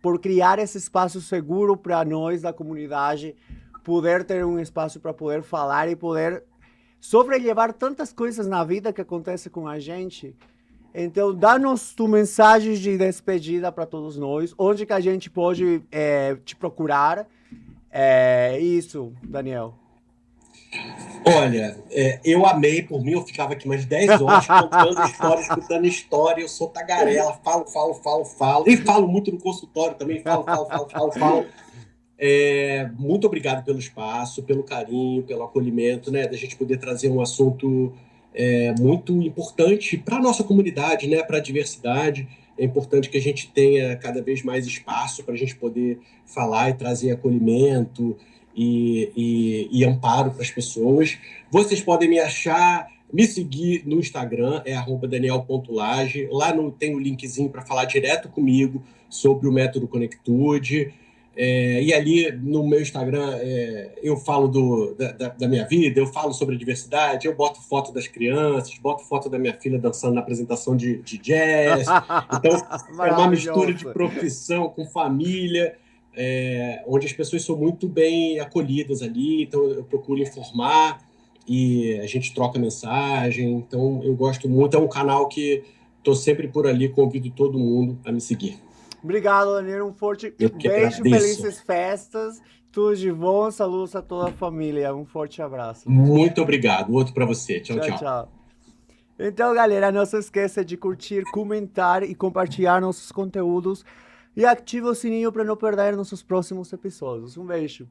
por criar esse espaço seguro para nós da comunidade, poder ter um espaço para poder falar e poder sobrelevar tantas coisas na vida que acontecem com a gente. Então, dá-nos tu mensagem de despedida para todos nós, onde que a gente pode te procurar. Isso, Daniel. Olha, eu amei, por mim, eu ficava aqui mais 10 horas contando história, escutando história, eu sou tagarela, falo, e falo muito no consultório também, falo. Muito obrigado pelo espaço, pelo carinho, pelo acolhimento, né, da gente poder trazer um assunto muito importante para a nossa comunidade, né, para a diversidade. É importante que a gente tenha cada vez mais espaço para a gente poder falar e trazer acolhimento e amparo para as pessoas. Vocês podem me seguir no Instagram, @daniel.lage. Lá tem o linkzinho para falar direto comigo sobre o método Conectude. E ali no meu Instagram eu falo da minha vida, eu falo sobre a diversidade, eu boto foto das crianças, boto foto da minha filha dançando na apresentação de jazz. Então, é uma mistura de profissão com família, onde as pessoas são muito bem acolhidas ali. Então, eu procuro informar e a gente troca mensagem. Então, eu gosto muito. É um canal que estou sempre por ali, convido todo mundo a me seguir. Obrigado, Daniel. Um forte beijo, felizes festas, tudo de bom, saludos a toda a família. Um forte abraço. Muito obrigado. Outro para você. Tchau. Então, galera, não se esqueça de curtir, comentar e compartilhar nossos conteúdos e ative o sininho para não perder nossos próximos episódios. Um beijo.